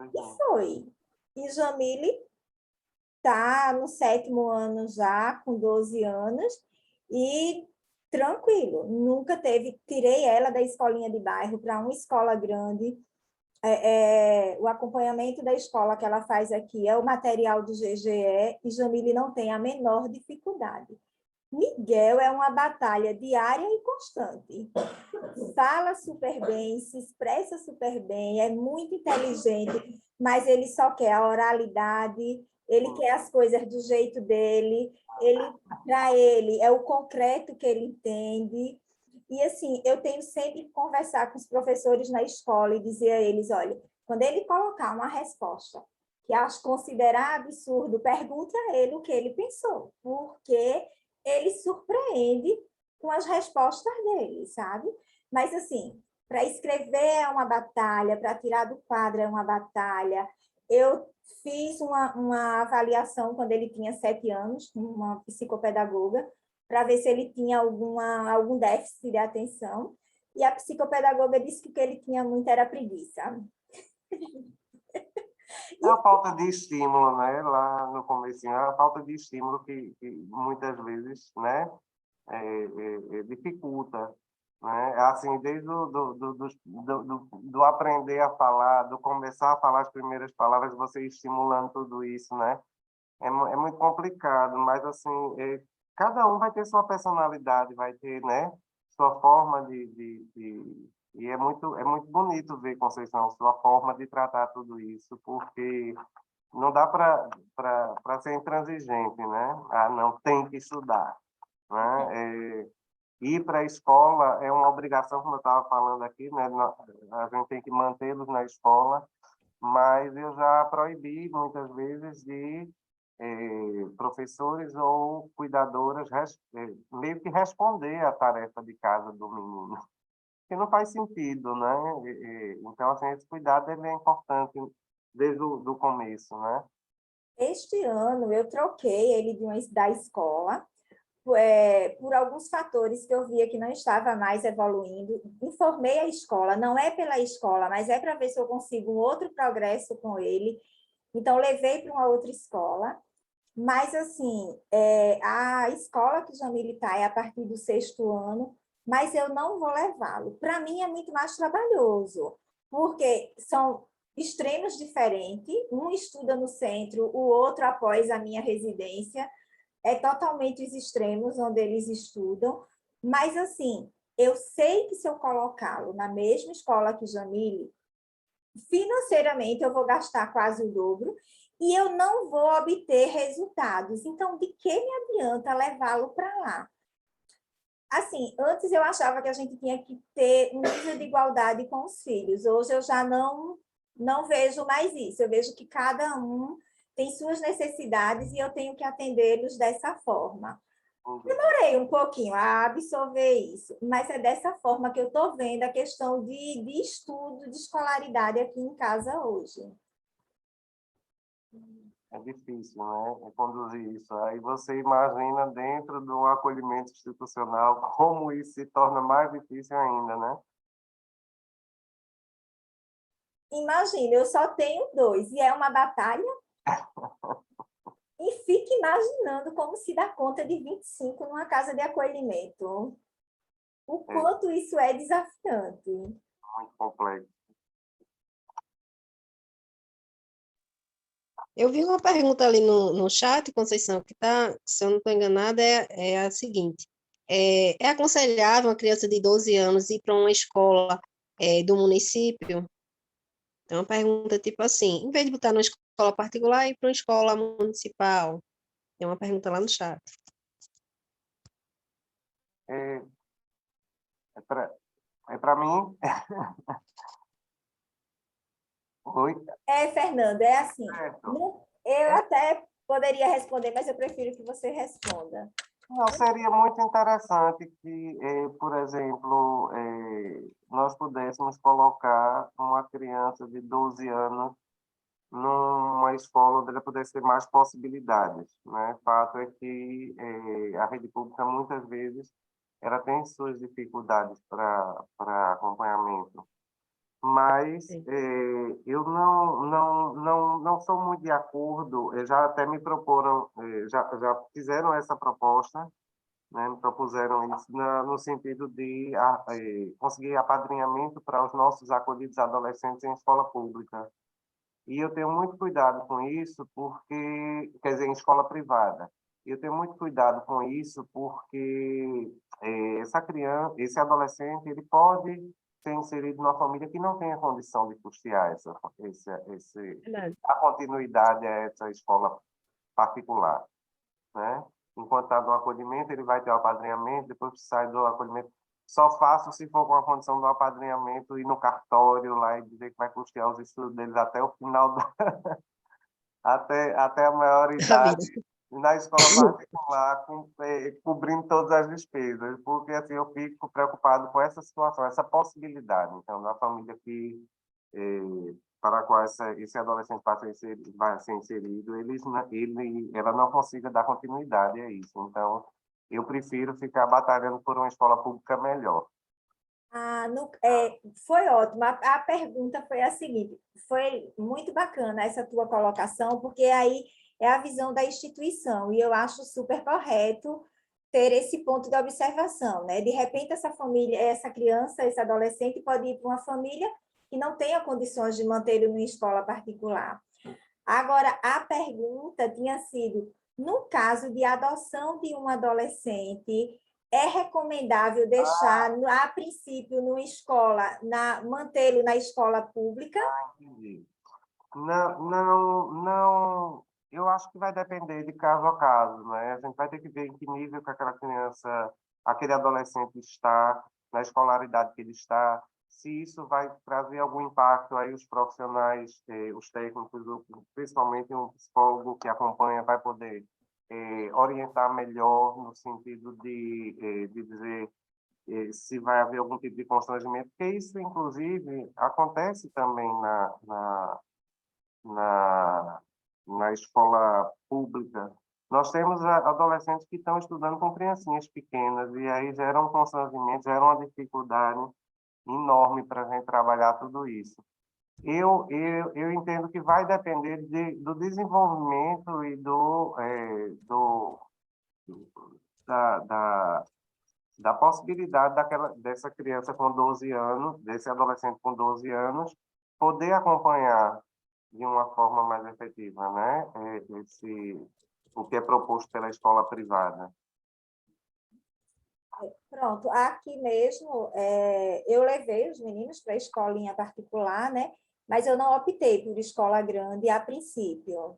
E foi. E Jamile está no 7º ano já, com 12 anos, e tranquilo, nunca teve, tirei ela da escolinha de bairro para uma escola grande, o acompanhamento da escola que ela faz aqui é o material do GGE, e Jamile não tem a menor dificuldade. Miguel é uma batalha diária e constante. Fala super bem, se expressa super bem, é muito inteligente, mas ele só quer a oralidade, ele quer as coisas do jeito dele, para ele é o concreto que ele entende. E assim, eu tenho sempre que conversar com os professores na escola e dizer a eles, olha, quando ele colocar uma resposta que acho considerar absurdo, pergunte a ele o que ele pensou, porque ele surpreende com as respostas dele, sabe? Mas, assim, para escrever é uma batalha, para tirar do quadro é uma batalha. Eu fiz uma avaliação quando ele tinha 7 anos, com uma psicopedagoga, para ver se ele tinha algum déficit de atenção, e a psicopedagoga disse que o que ele tinha muito era preguiça. É a falta de estímulo, né? Lá no comecinho, é a falta de estímulo que muitas vezes, né, dificulta, né? Assim, desde do aprender a falar, do começar a falar as primeiras palavras, você estimulando tudo isso, né? É muito complicado, mas assim, cada um vai ter sua personalidade, vai ter, né, sua forma e é muito bonito ver, Conceição, sua forma de tratar tudo isso, porque não dá para ser intransigente, né? Ah, não, tem que estudar, né? Ir para a escola é uma obrigação, como eu estava falando aqui, né? A gente tem que mantê-los na escola, mas eu já proibi muitas vezes de professores ou cuidadoras meio que responder a tarefa de casa do menino, que não faz sentido, né? Então, assim, esse cuidado ele é importante desde o do começo, né? Este ano eu troquei ele da escola, por alguns fatores que eu via que não estava mais evoluindo. Informei a escola, não é pela escola, mas é para ver se eu consigo um outro progresso com ele. Então, levei para uma outra escola. Mas, assim, a escola que Jamile está é a partir do 6º ano, mas eu não vou levá-lo. Para mim, é muito mais trabalhoso, porque são extremos diferentes. Um estuda no centro, o outro após a minha residência. É totalmente os extremos onde eles estudam. Mas, assim, eu sei que se eu colocá-lo na mesma escola que Jamile, financeiramente eu vou gastar quase o dobro e eu não vou obter resultados. Então, de que me adianta levá-lo para lá? Assim, antes eu achava que a gente tinha que ter um nível de igualdade com os filhos. Hoje eu já não vejo mais isso. Eu vejo que cada um tem suas necessidades e eu tenho que atendê-los dessa forma. Demorei um pouquinho a absorver isso, mas é dessa forma que eu estou vendo a questão de estudo, de escolaridade aqui em casa hoje. É difícil, né? Conduzir isso. Aí você imagina dentro do acolhimento institucional como isso se torna mais difícil ainda, né? Imagina, eu só tenho 2 e é uma batalha. E fique imaginando como se dá conta de 25 numa casa de acolhimento. O quanto isso é desafiante. Muito complexo. Eu vi uma pergunta ali no chat, Conceição, que tá, se eu não estou enganada, é a seguinte: é aconselhável uma criança de 12 anos ir para uma escola do município? É uma pergunta tipo assim, em vez de botar numa escola particular, ir para uma escola municipal? Tem uma pergunta lá no chat. É, para mim. Oi? Fernando, é assim. Certo. Eu até poderia responder, mas eu prefiro que você responda. Não, seria muito interessante que, por exemplo, nós pudéssemos colocar uma criança de 12 anos numa escola onde ela pudesse ter mais possibilidades, né? Fato é que a rede pública, muitas vezes, ela tem suas dificuldades para acompanhamento. Mas eu não sou muito de acordo, já até me proporam, já fizeram essa proposta, né, me propuseram isso no sentido de conseguir apadrinhamento para os nossos acolhidos adolescentes em escola pública. E eu tenho muito cuidado com isso, porque, quer dizer, em escola privada. Eu tenho muito cuidado com isso, porque essa criança, esse adolescente, ele pode ser inserido numa família que não tenha condição de custear Verdade. a continuidade a essa escola particular, né? Enquanto está no acolhimento, ele vai ter o apadrinhamento, depois que sai do acolhimento, só faço se for com a condição do apadrinhamento, ir no cartório lá e dizer que vai custear os estudos deles até o final, até a maior A vida. idade, na escola particular, cobrindo todas as despesas, porque assim, eu fico preocupado com essa situação, essa possibilidade. Então, na família que para a qual esse adolescente vai ser inserido, ela não consiga dar continuidade a isso. Então, eu prefiro ficar batalhando por uma escola pública melhor. Foi ótimo. A pergunta foi a seguinte: foi muito bacana essa tua colocação, porque aí é a visão da instituição, e eu acho super correto ter esse ponto de observação, né? De repente, essa família, essa criança, esse adolescente pode ir para uma família que não tenha condições de mantê-lo em escola particular. Agora, a pergunta tinha sido, no caso de adoção de um adolescente, é recomendável deixar, a princípio, numa escola, mantê-lo na escola pública? Entendi. Não, eu acho que vai depender de caso a caso, né? A gente vai ter que ver em que nível que aquela criança, aquele adolescente está, na escolaridade que ele está, se isso vai trazer algum impacto aí os profissionais, os técnicos, principalmente um psicólogo que acompanha, vai poder orientar melhor no sentido de dizer se vai haver algum tipo de constrangimento, porque isso, inclusive, acontece também na, na escola pública. Nós temos adolescentes que estão estudando com criancinhas pequenas, e aí gera um constrangimento, gera uma dificuldade enorme para a gente trabalhar tudo isso. Eu entendo que vai depender do desenvolvimento e da possibilidade dessa criança com 12 anos, desse adolescente com 12 anos, poder acompanhar de uma forma mais efetiva, né? O que é proposto pela escola privada. Pronto, aqui mesmo, eu levei os meninos para a escolinha particular, né? Mas eu não optei por escola grande a princípio.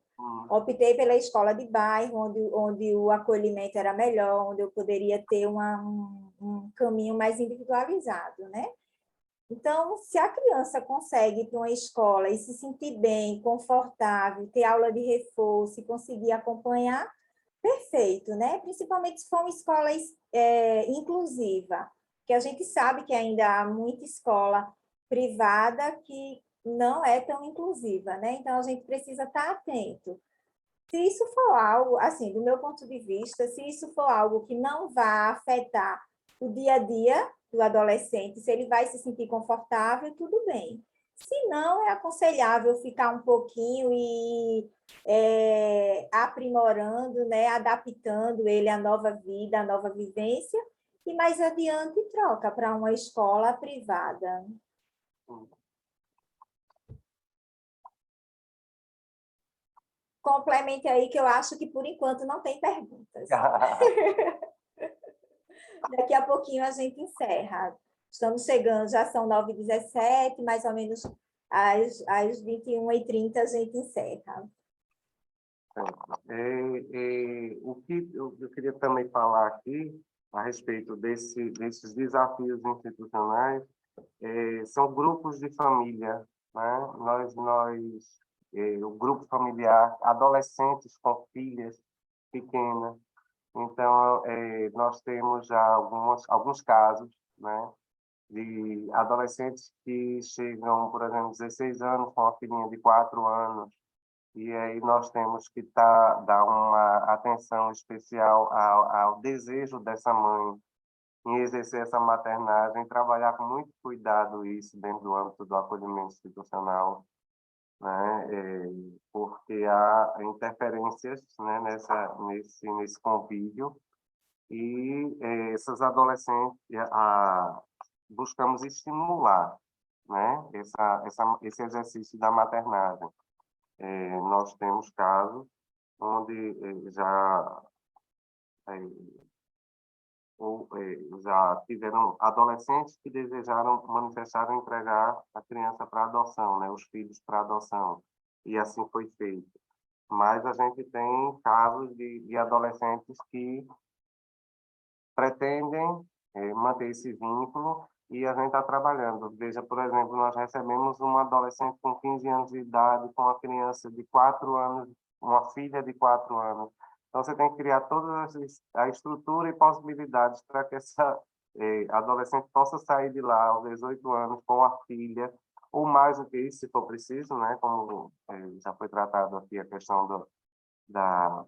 Optei pela escola de bairro, onde o acolhimento era melhor, onde eu poderia ter um caminho mais individualizado, né? Então, se a criança consegue ir para uma escola e se sentir bem, confortável, ter aula de reforço e conseguir acompanhar, perfeito, né? Principalmente se for uma escola inclusiva, que a gente sabe que ainda há muita escola privada que não é tão inclusiva, né? Então, a gente precisa estar atento. Se isso for algo, assim, do meu ponto de vista, se isso for algo que não vá afetar o dia a dia do adolescente, se ele vai se sentir confortável, tudo bem. Se não, é aconselhável ficar um pouquinho e aprimorando, né, adaptando ele à nova vida, à nova vivência, e mais adiante troca para uma escola privada. Complemente aí, que eu acho que, por enquanto, não tem perguntas. Daqui a pouquinho a gente encerra. Estamos chegando, já são 9h17, mais ou menos às 21h30 a gente encerra. O que eu queria também falar aqui a respeito desses desafios institucionais são grupos de família, né? O grupo familiar, adolescentes com filhas pequenas. Então, nós temos já alguns casos, né, de adolescentes que chegam, por exemplo, 16 anos com uma filhinha de 4 anos, e aí nós temos que dar uma atenção especial ao desejo dessa mãe em exercer essa maternagem, trabalhar com muito cuidado isso dentro do âmbito do acolhimento institucional, né? Porque há interferências, né, nesse convívio, e essas adolescentes buscamos estimular, né, esse exercício da maternagem. Nós temos casos onde já tiveram adolescentes que manifestaram entregar a criança para adoção, né, os filhos para adoção, e assim foi feito. Mas a gente tem casos de adolescentes que pretendem manter esse vínculo, e a gente está trabalhando. Veja, por exemplo, nós recebemos uma adolescente com 15 anos de idade, com uma criança de 4 anos, uma filha de 4 anos. Então, você tem que criar toda a estrutura e possibilidades para que essa adolescente possa sair de lá aos 18 anos com a filha, ou mais do que isso, se for preciso, né? Como já foi tratado aqui a questão da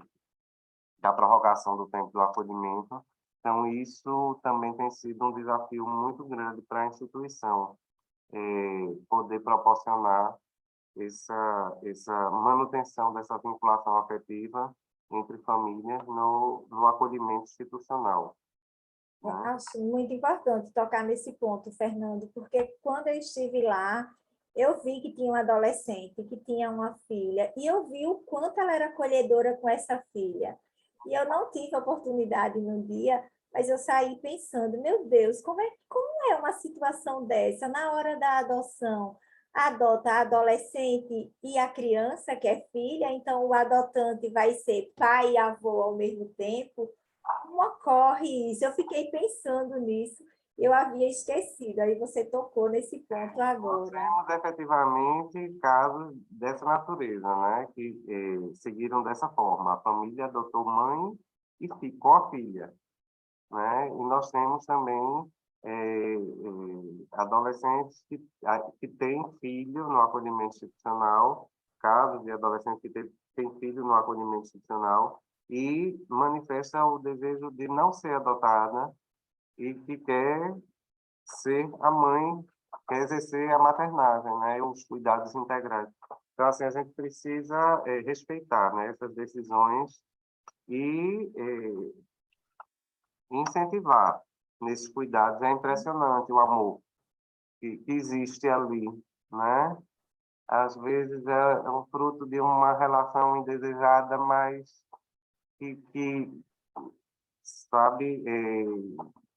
prorrogação do tempo do acolhimento. Então, isso também tem sido um desafio muito grande para a instituição, poder proporcionar essa manutenção dessa vinculação afetiva entre famílias no acolhimento institucional. Eu acho muito importante tocar nesse ponto, Fernando, porque quando eu estive lá, eu vi que tinha um adolescente, que tinha uma filha, e eu vi o quanto ela era acolhedora com essa filha. E eu não tive oportunidade no dia, mas eu saí pensando, meu Deus, como é uma situação dessa? Na hora da adoção, adota a adolescente e a criança, que é filha, então o adotante vai ser pai e avô ao mesmo tempo. Como ocorre isso? Eu fiquei pensando nisso, eu havia esquecido, aí você tocou nesse ponto Nós agora. temos efetivamente casos dessa natureza, né, que seguiram dessa forma. A família adotou mãe e ficou a filha, né? E nós temos também adolescentes que têm filho no acolhimento institucional, casos de adolescentes que têm filho no acolhimento institucional e manifesta o desejo de não ser adotada e que quer ser a mãe, quer exercer a maternagem, né, os cuidados integrais. Então, assim, a gente precisa respeitar, né, essas decisões e incentivar nesses cuidados. É impressionante o amor que existe ali, né? Às vezes é um fruto de uma relação indesejada, mas que sabe,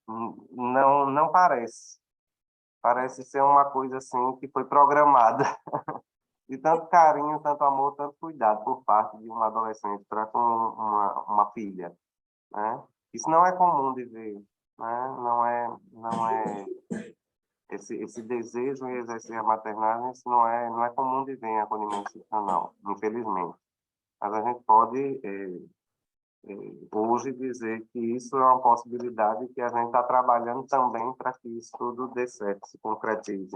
não parece. Parece ser uma coisa assim que foi programada. De tanto carinho, tanto amor, tanto cuidado por parte de um adolescente para com uma filha, né? Isso não é comum de ver, né? Não é esse desejo em exercer a maternagem, isso não é comum de ver em acolhimento institucional, infelizmente. Mas a gente pode hoje dizer que isso é uma possibilidade que a gente está trabalhando também para que isso tudo dê certo, se concretize.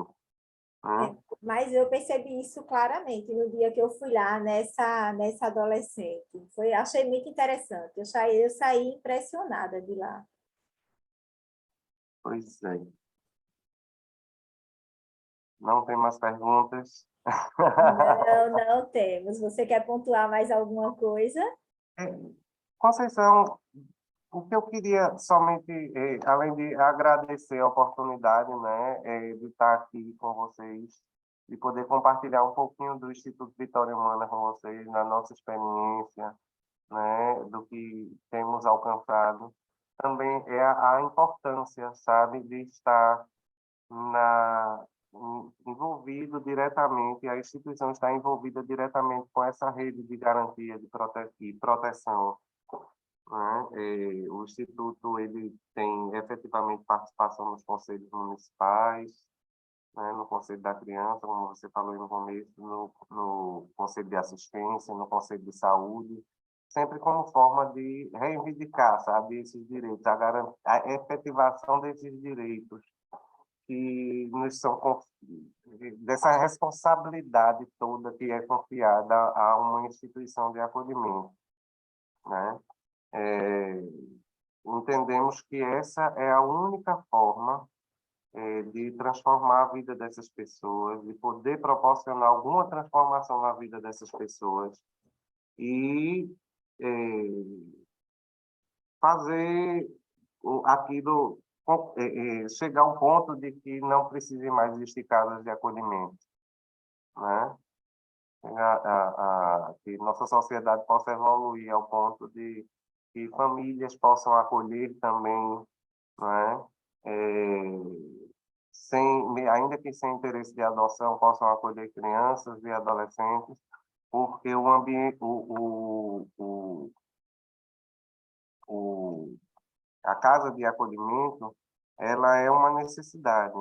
Né? Mas eu percebi isso claramente no dia que eu fui lá nessa adolescente. Achei muito interessante. Eu saí impressionada de lá. Pois é. Não tem mais perguntas? Não, não temos. Você quer pontuar mais alguma coisa? Conceição, o que eu queria somente, além de agradecer a oportunidade, né, de estar aqui com vocês, de poder compartilhar um pouquinho do Instituto Vitória Humana com vocês, na nossa experiência, né, do que temos alcançado, também é a importância, sabe, de estar envolvido diretamente, a instituição está envolvida diretamente com essa rede de garantia e proteção, né? O Instituto ele tem efetivamente participação nos conselhos municipais, né? No Conselho da Criança, como você falou no começo, no Conselho de Assistência, no Conselho de Saúde, sempre como forma de reivindicar, sabe, esses direitos, a efetivação desses direitos que nos são dessa responsabilidade toda que é confiada a uma instituição de acolhimento, né? Entendemos que essa é a única forma de transformar a vida dessas pessoas, de poder proporcionar alguma transformação na vida dessas pessoas e fazer aquilo chegar ao ponto de que não precise mais existir casas de acolhimento, né? Que nossa sociedade possa evoluir ao ponto de que famílias possam acolher também, né? Ainda que sem interesse de adoção, possam acolher crianças e adolescentes, porque o ambiente, a casa de acolhimento, ela é uma necessidade,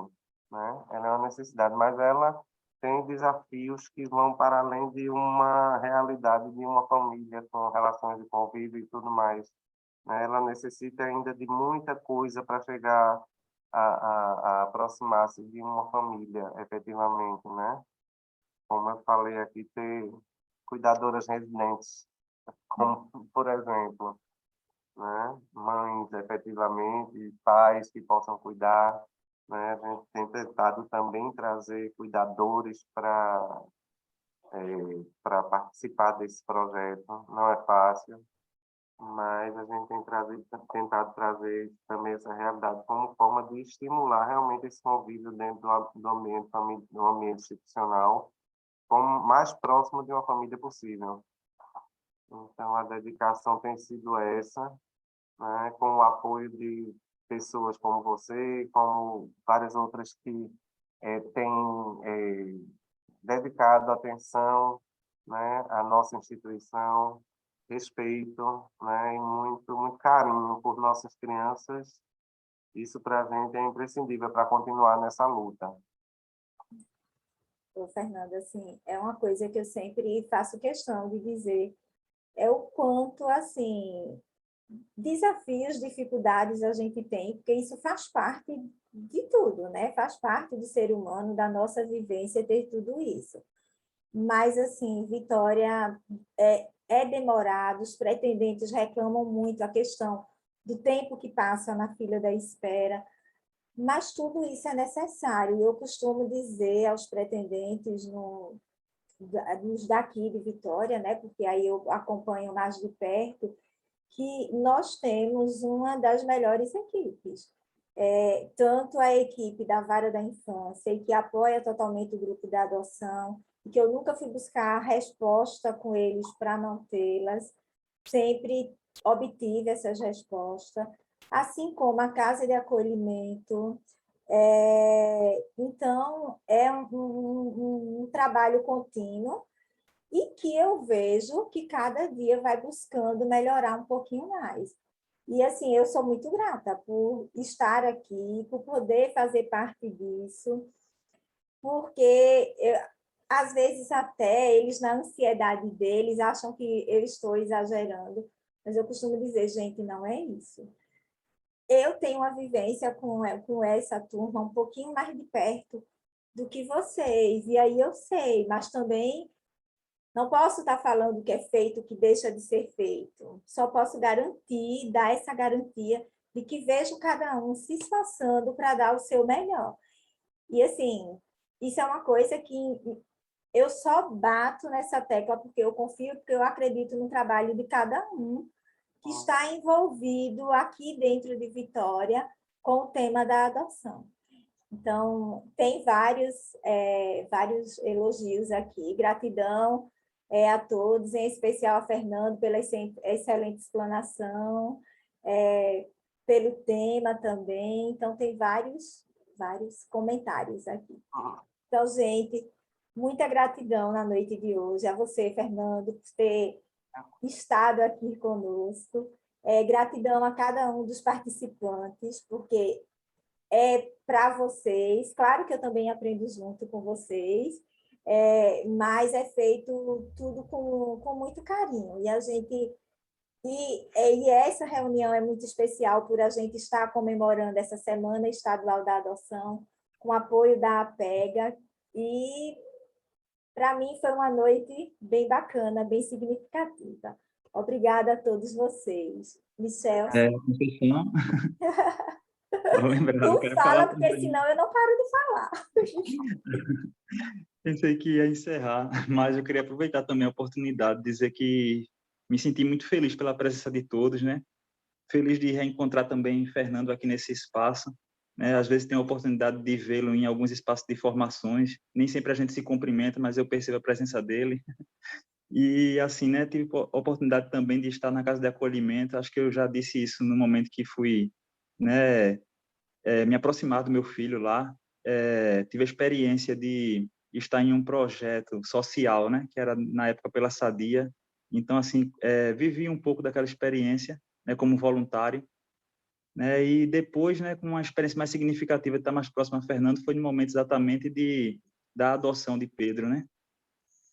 né? Ela é uma necessidade, mas ela tem desafios que vão para além de uma realidade de uma família com relações de convívio e tudo mais, né? Ela necessita ainda de muita coisa para chegar a aproximar-se de uma família, efetivamente, né? Como eu falei aqui, ter cuidadoras residentes, como, por exemplo, né? Mães, efetivamente, pais que possam cuidar, né? A gente tem tentado também trazer cuidadores para participar desse projeto. Não é fácil, mas a gente tem tentado trazer também essa realidade como forma de estimular realmente esse convívio dentro do ambiente institucional, como mais próximo de uma família possível. Então, a dedicação tem sido essa, né, com o apoio de pessoas como você, como várias outras que têm dedicado atenção, né, à nossa instituição, respeito, né, e muito carinho por nossas crianças. Isso para a gente é imprescindível para continuar nessa luta. Ô, Fernanda, assim, é uma coisa que eu sempre faço questão de dizer, é o quanto, assim, desafios, dificuldades a gente tem, porque isso faz parte de tudo, né? Faz parte do ser humano, da nossa vivência, ter tudo isso. Mas, assim, Vitória, é demorado, os pretendentes reclamam muito a questão do tempo que passa na fila da espera, mas tudo isso é necessário. Eu costumo dizer aos pretendentes nos daqui de Vitória, né, porque aí eu acompanho mais de perto, que nós temos uma das melhores equipes. Tanto a equipe da Vara da Infância, e que apoia totalmente o grupo da adoção, e que eu nunca fui buscar resposta com eles para não tê-las, sempre obtive essas respostas, assim como a Casa de Acolhimento. Então, é um trabalho contínuo, e que eu vejo que cada dia vai buscando melhorar um pouquinho mais. E, assim, eu sou muito grata por estar aqui, por poder fazer parte disso, porque, às vezes, até eles, na ansiedade deles, acham que eu estou exagerando, mas eu costumo dizer, gente, não é isso. Eu tenho uma vivência com essa turma um pouquinho mais de perto do que vocês, e aí eu sei, mas também não posso estar falando que é feito, que deixa de ser feito. Só posso garantir, dar essa garantia de que vejo cada um se esforçando para dar o seu melhor. E, assim, isso é uma coisa que eu só bato nessa tecla porque eu confio, porque eu acredito no trabalho de cada um que está envolvido aqui dentro de Vitória com o tema da adoção. Então, tem vários elogios aqui. Gratidão a todos, em especial a Fernando, pela excelente explanação, pelo tema também. Então, tem vários comentários aqui. Então, gente, muita gratidão na noite de hoje. A você, Fernando, por ter estado aqui conosco. Gratidão a cada um dos participantes, porque para vocês. Claro que eu também aprendo junto com vocês, mas é feito tudo com muito carinho. E essa reunião é muito especial por a gente estar comemorando essa Semana Estadual da Adoção, com apoio da APEGA, e para mim foi uma noite bem bacana, bem significativa. Obrigada a todos vocês. Michel. Conceição. Tô lembrado, Tu quero fala, falar porque também. senão eu não paro de falar. Pensei que ia encerrar, mas eu queria aproveitar também a oportunidade de dizer que me senti muito feliz pela presença de todos, né? Feliz de reencontrar também Fernando aqui nesse espaço, né? Às vezes tenho a oportunidade de vê-lo em alguns espaços de formações, nem sempre a gente se cumprimenta, mas eu percebo a presença dele. E assim, né, tive a oportunidade também de estar na casa de acolhimento, acho que eu já disse isso no momento que fui, né, me aproximar do meu filho lá, tive a experiência de estar em um projeto social, né, que era na época pela Sadia. Então, assim, vivi um pouco daquela experiência, né, como voluntário, né, e depois, né, com uma experiência mais significativa de estar mais próximo a Fernando, foi no momento exatamente da adoção de Pedro, né.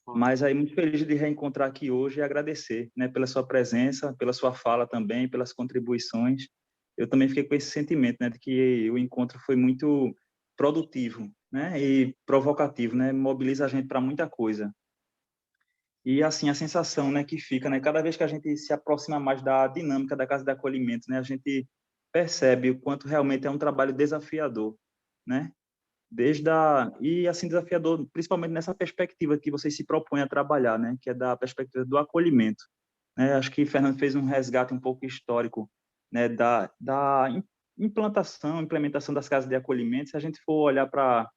Mas aí muito feliz de reencontrar aqui hoje e agradecer, né, pela sua presença, pela sua fala também, pelas contribuições. Eu também fiquei com esse sentimento, né, de que o encontro foi muito produtivo, né, e provocativo, né, mobiliza a gente para muita coisa. E assim a sensação, né, que fica, né, cada vez que a gente se aproxima mais da dinâmica da casa de acolhimento, né, a gente percebe o quanto realmente é um trabalho desafiador, né? E assim desafiador, principalmente nessa perspectiva que vocês se propõem a trabalhar, né, que é da perspectiva do acolhimento. né? Acho que o Fernando fez um resgate um pouco histórico, né, da implementação das casas de acolhimento. Se a gente for olhar para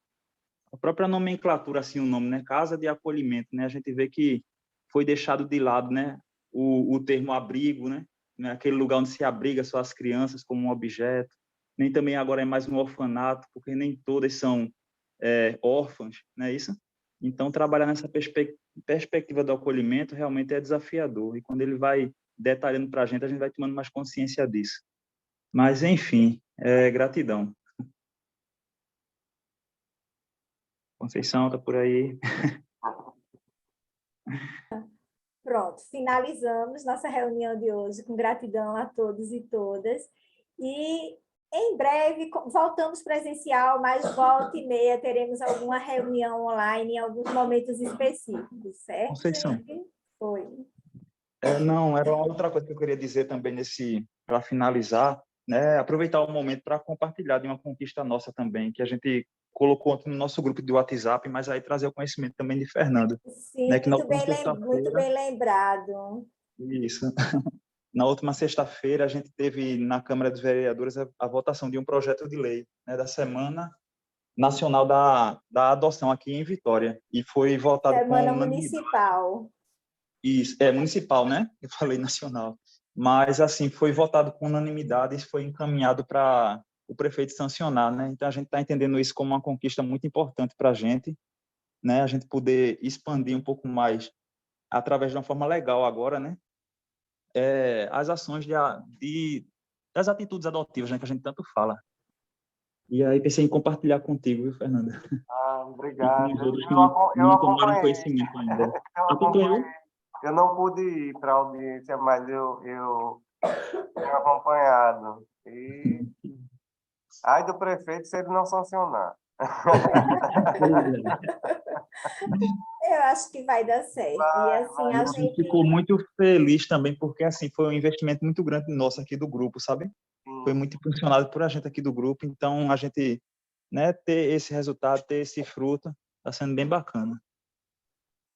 a própria nomenclatura, assim, o nome, né, casa de acolhimento, né, a gente vê que foi deixado de lado, né, o termo abrigo, né, aquele lugar onde se abriga só as crianças como um objeto, nem também agora é mais um orfanato, porque nem todas são órfãs, não é isso? Então, trabalhar nessa perspectiva do acolhimento realmente é desafiador, e quando ele vai detalhando para a gente vai tomando mais consciência disso. Mas, enfim, gratidão. Conceição, está por aí. Pronto, finalizamos nossa reunião de hoje com gratidão a todos e todas. E em breve voltamos presencial, mas volta e meia teremos alguma reunião online em alguns momentos específicos, certo, Conceição. gente? Foi. Não, era uma outra coisa que eu queria dizer também para finalizar, né? Aproveitar o momento para compartilhar de uma conquista nossa também, que a gente colocou aqui no nosso grupo de WhatsApp, mas aí trazer o conhecimento também de Fernando, Sim, né? Que na última muito sexta-feira, bem lembrado. isso. Na última sexta-feira a gente teve na Câmara dos Vereadores a votação de um projeto de lei, né, da Semana Nacional da Adoção aqui em Vitória, e foi votado com Semana unanimidade. Municipal. Isso, municipal, né? Eu falei nacional. Mas, assim, foi votado com unanimidade e foi encaminhado para o prefeito sancionar, né? Então, a gente está entendendo isso como uma conquista muito importante para a gente, né? A gente poder expandir um pouco mais, através de uma forma legal agora, né? As ações das atitudes adotivas, né? Que a gente tanto fala. E aí, pensei em compartilhar contigo, viu, Fernanda? E com Obrigado. os outros que não, Eu não tomaram acompanhei. conhecimento ainda. Eu Acompanhou? acompanhei. Eu não pude ir para a audiência, mas eu tenho acompanhado. E ai do prefeito se ele não sancionar. Eu acho que vai dar certo. E assim, Vai. a E a gente gente... ficou muito feliz também, porque assim foi um investimento muito grande nosso aqui do grupo, sabe? Foi Sim. muito impulsionado por a gente aqui do grupo, então a gente, né, ter esse resultado, ter esse fruto, está sendo bem bacana.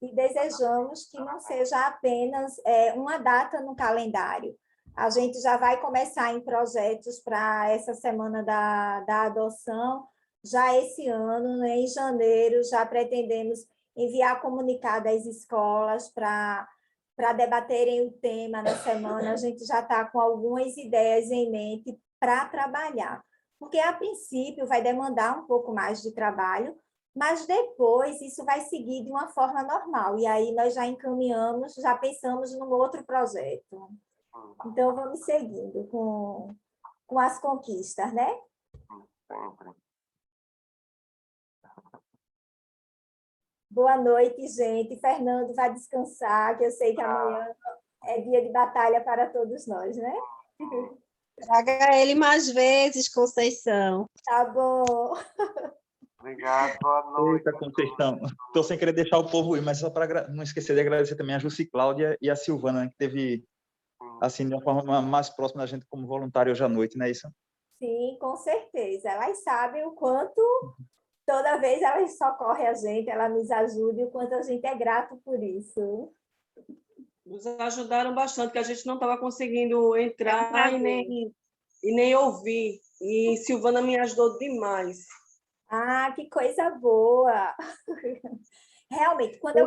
E desejamos que não seja apenas uma data no calendário. A gente já vai começar em projetos para essa semana da adoção, já esse ano, né, em janeiro, já pretendemos enviar comunicado às escolas para debaterem o tema na semana. A gente já está com algumas ideias em mente para trabalhar, porque a princípio vai demandar um pouco mais de trabalho, mas depois isso vai seguir de uma forma normal, e aí nós já encaminhamos, já pensamos num outro projeto. Então, vamos seguindo com as conquistas, né? Sempre. Boa noite, gente. Fernando vai descansar, que eu sei que amanhã é dia de batalha para todos nós, né? Traga ele mais vezes, Conceição. Tá bom. Obrigado, boa noite. Eita, Conceição, estou sem querer deixar o povo ir, mas só para não esquecer de agradecer também a Jussi Cláudia e a Silvana, né, que teve, assim, de uma forma mais próxima da gente como voluntário hoje à noite, não é isso? Sim, com certeza. Elas sabem o quanto, toda vez elas socorrem a gente, ela nos ajuda e o quanto a gente é grato por isso. Nos ajudaram bastante, que a gente não estava conseguindo entrar É e nem ouvir. E Silvana me ajudou demais. Ah, que coisa boa! Realmente, quando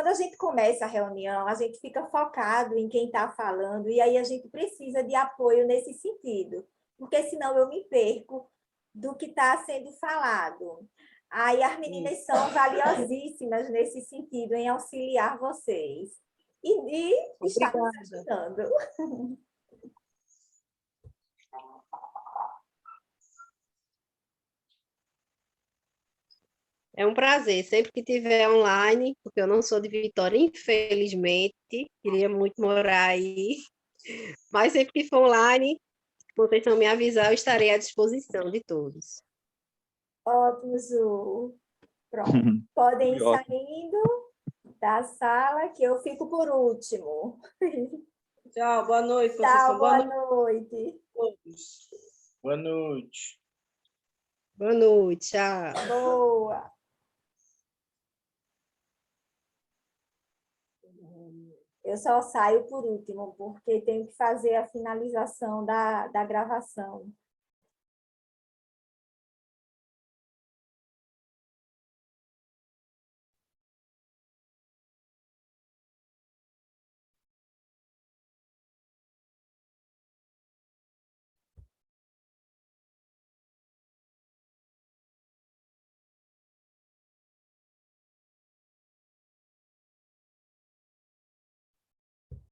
a gente começa a reunião, a gente fica focado em quem está falando, e aí a gente precisa de apoio nesse sentido, porque senão eu me perco do que está sendo falado. Aí as meninas são valiosíssimas nesse sentido, em auxiliar vocês. E está nos ajudando. É um prazer, sempre que tiver online, porque eu não sou de Vitória, infelizmente, queria muito morar aí, mas sempre que for online, vocês não me avisar, eu estarei à disposição de todos. Ótimo, Ju. Pronto. Podem ir saindo da sala, que eu fico por último. Tchau, boa noite, Tchau, Conceição. boa noite. Todos. Boa noite. Boa noite, tchau. Boa. Eu só saio por último, porque tenho que fazer a finalização da gravação.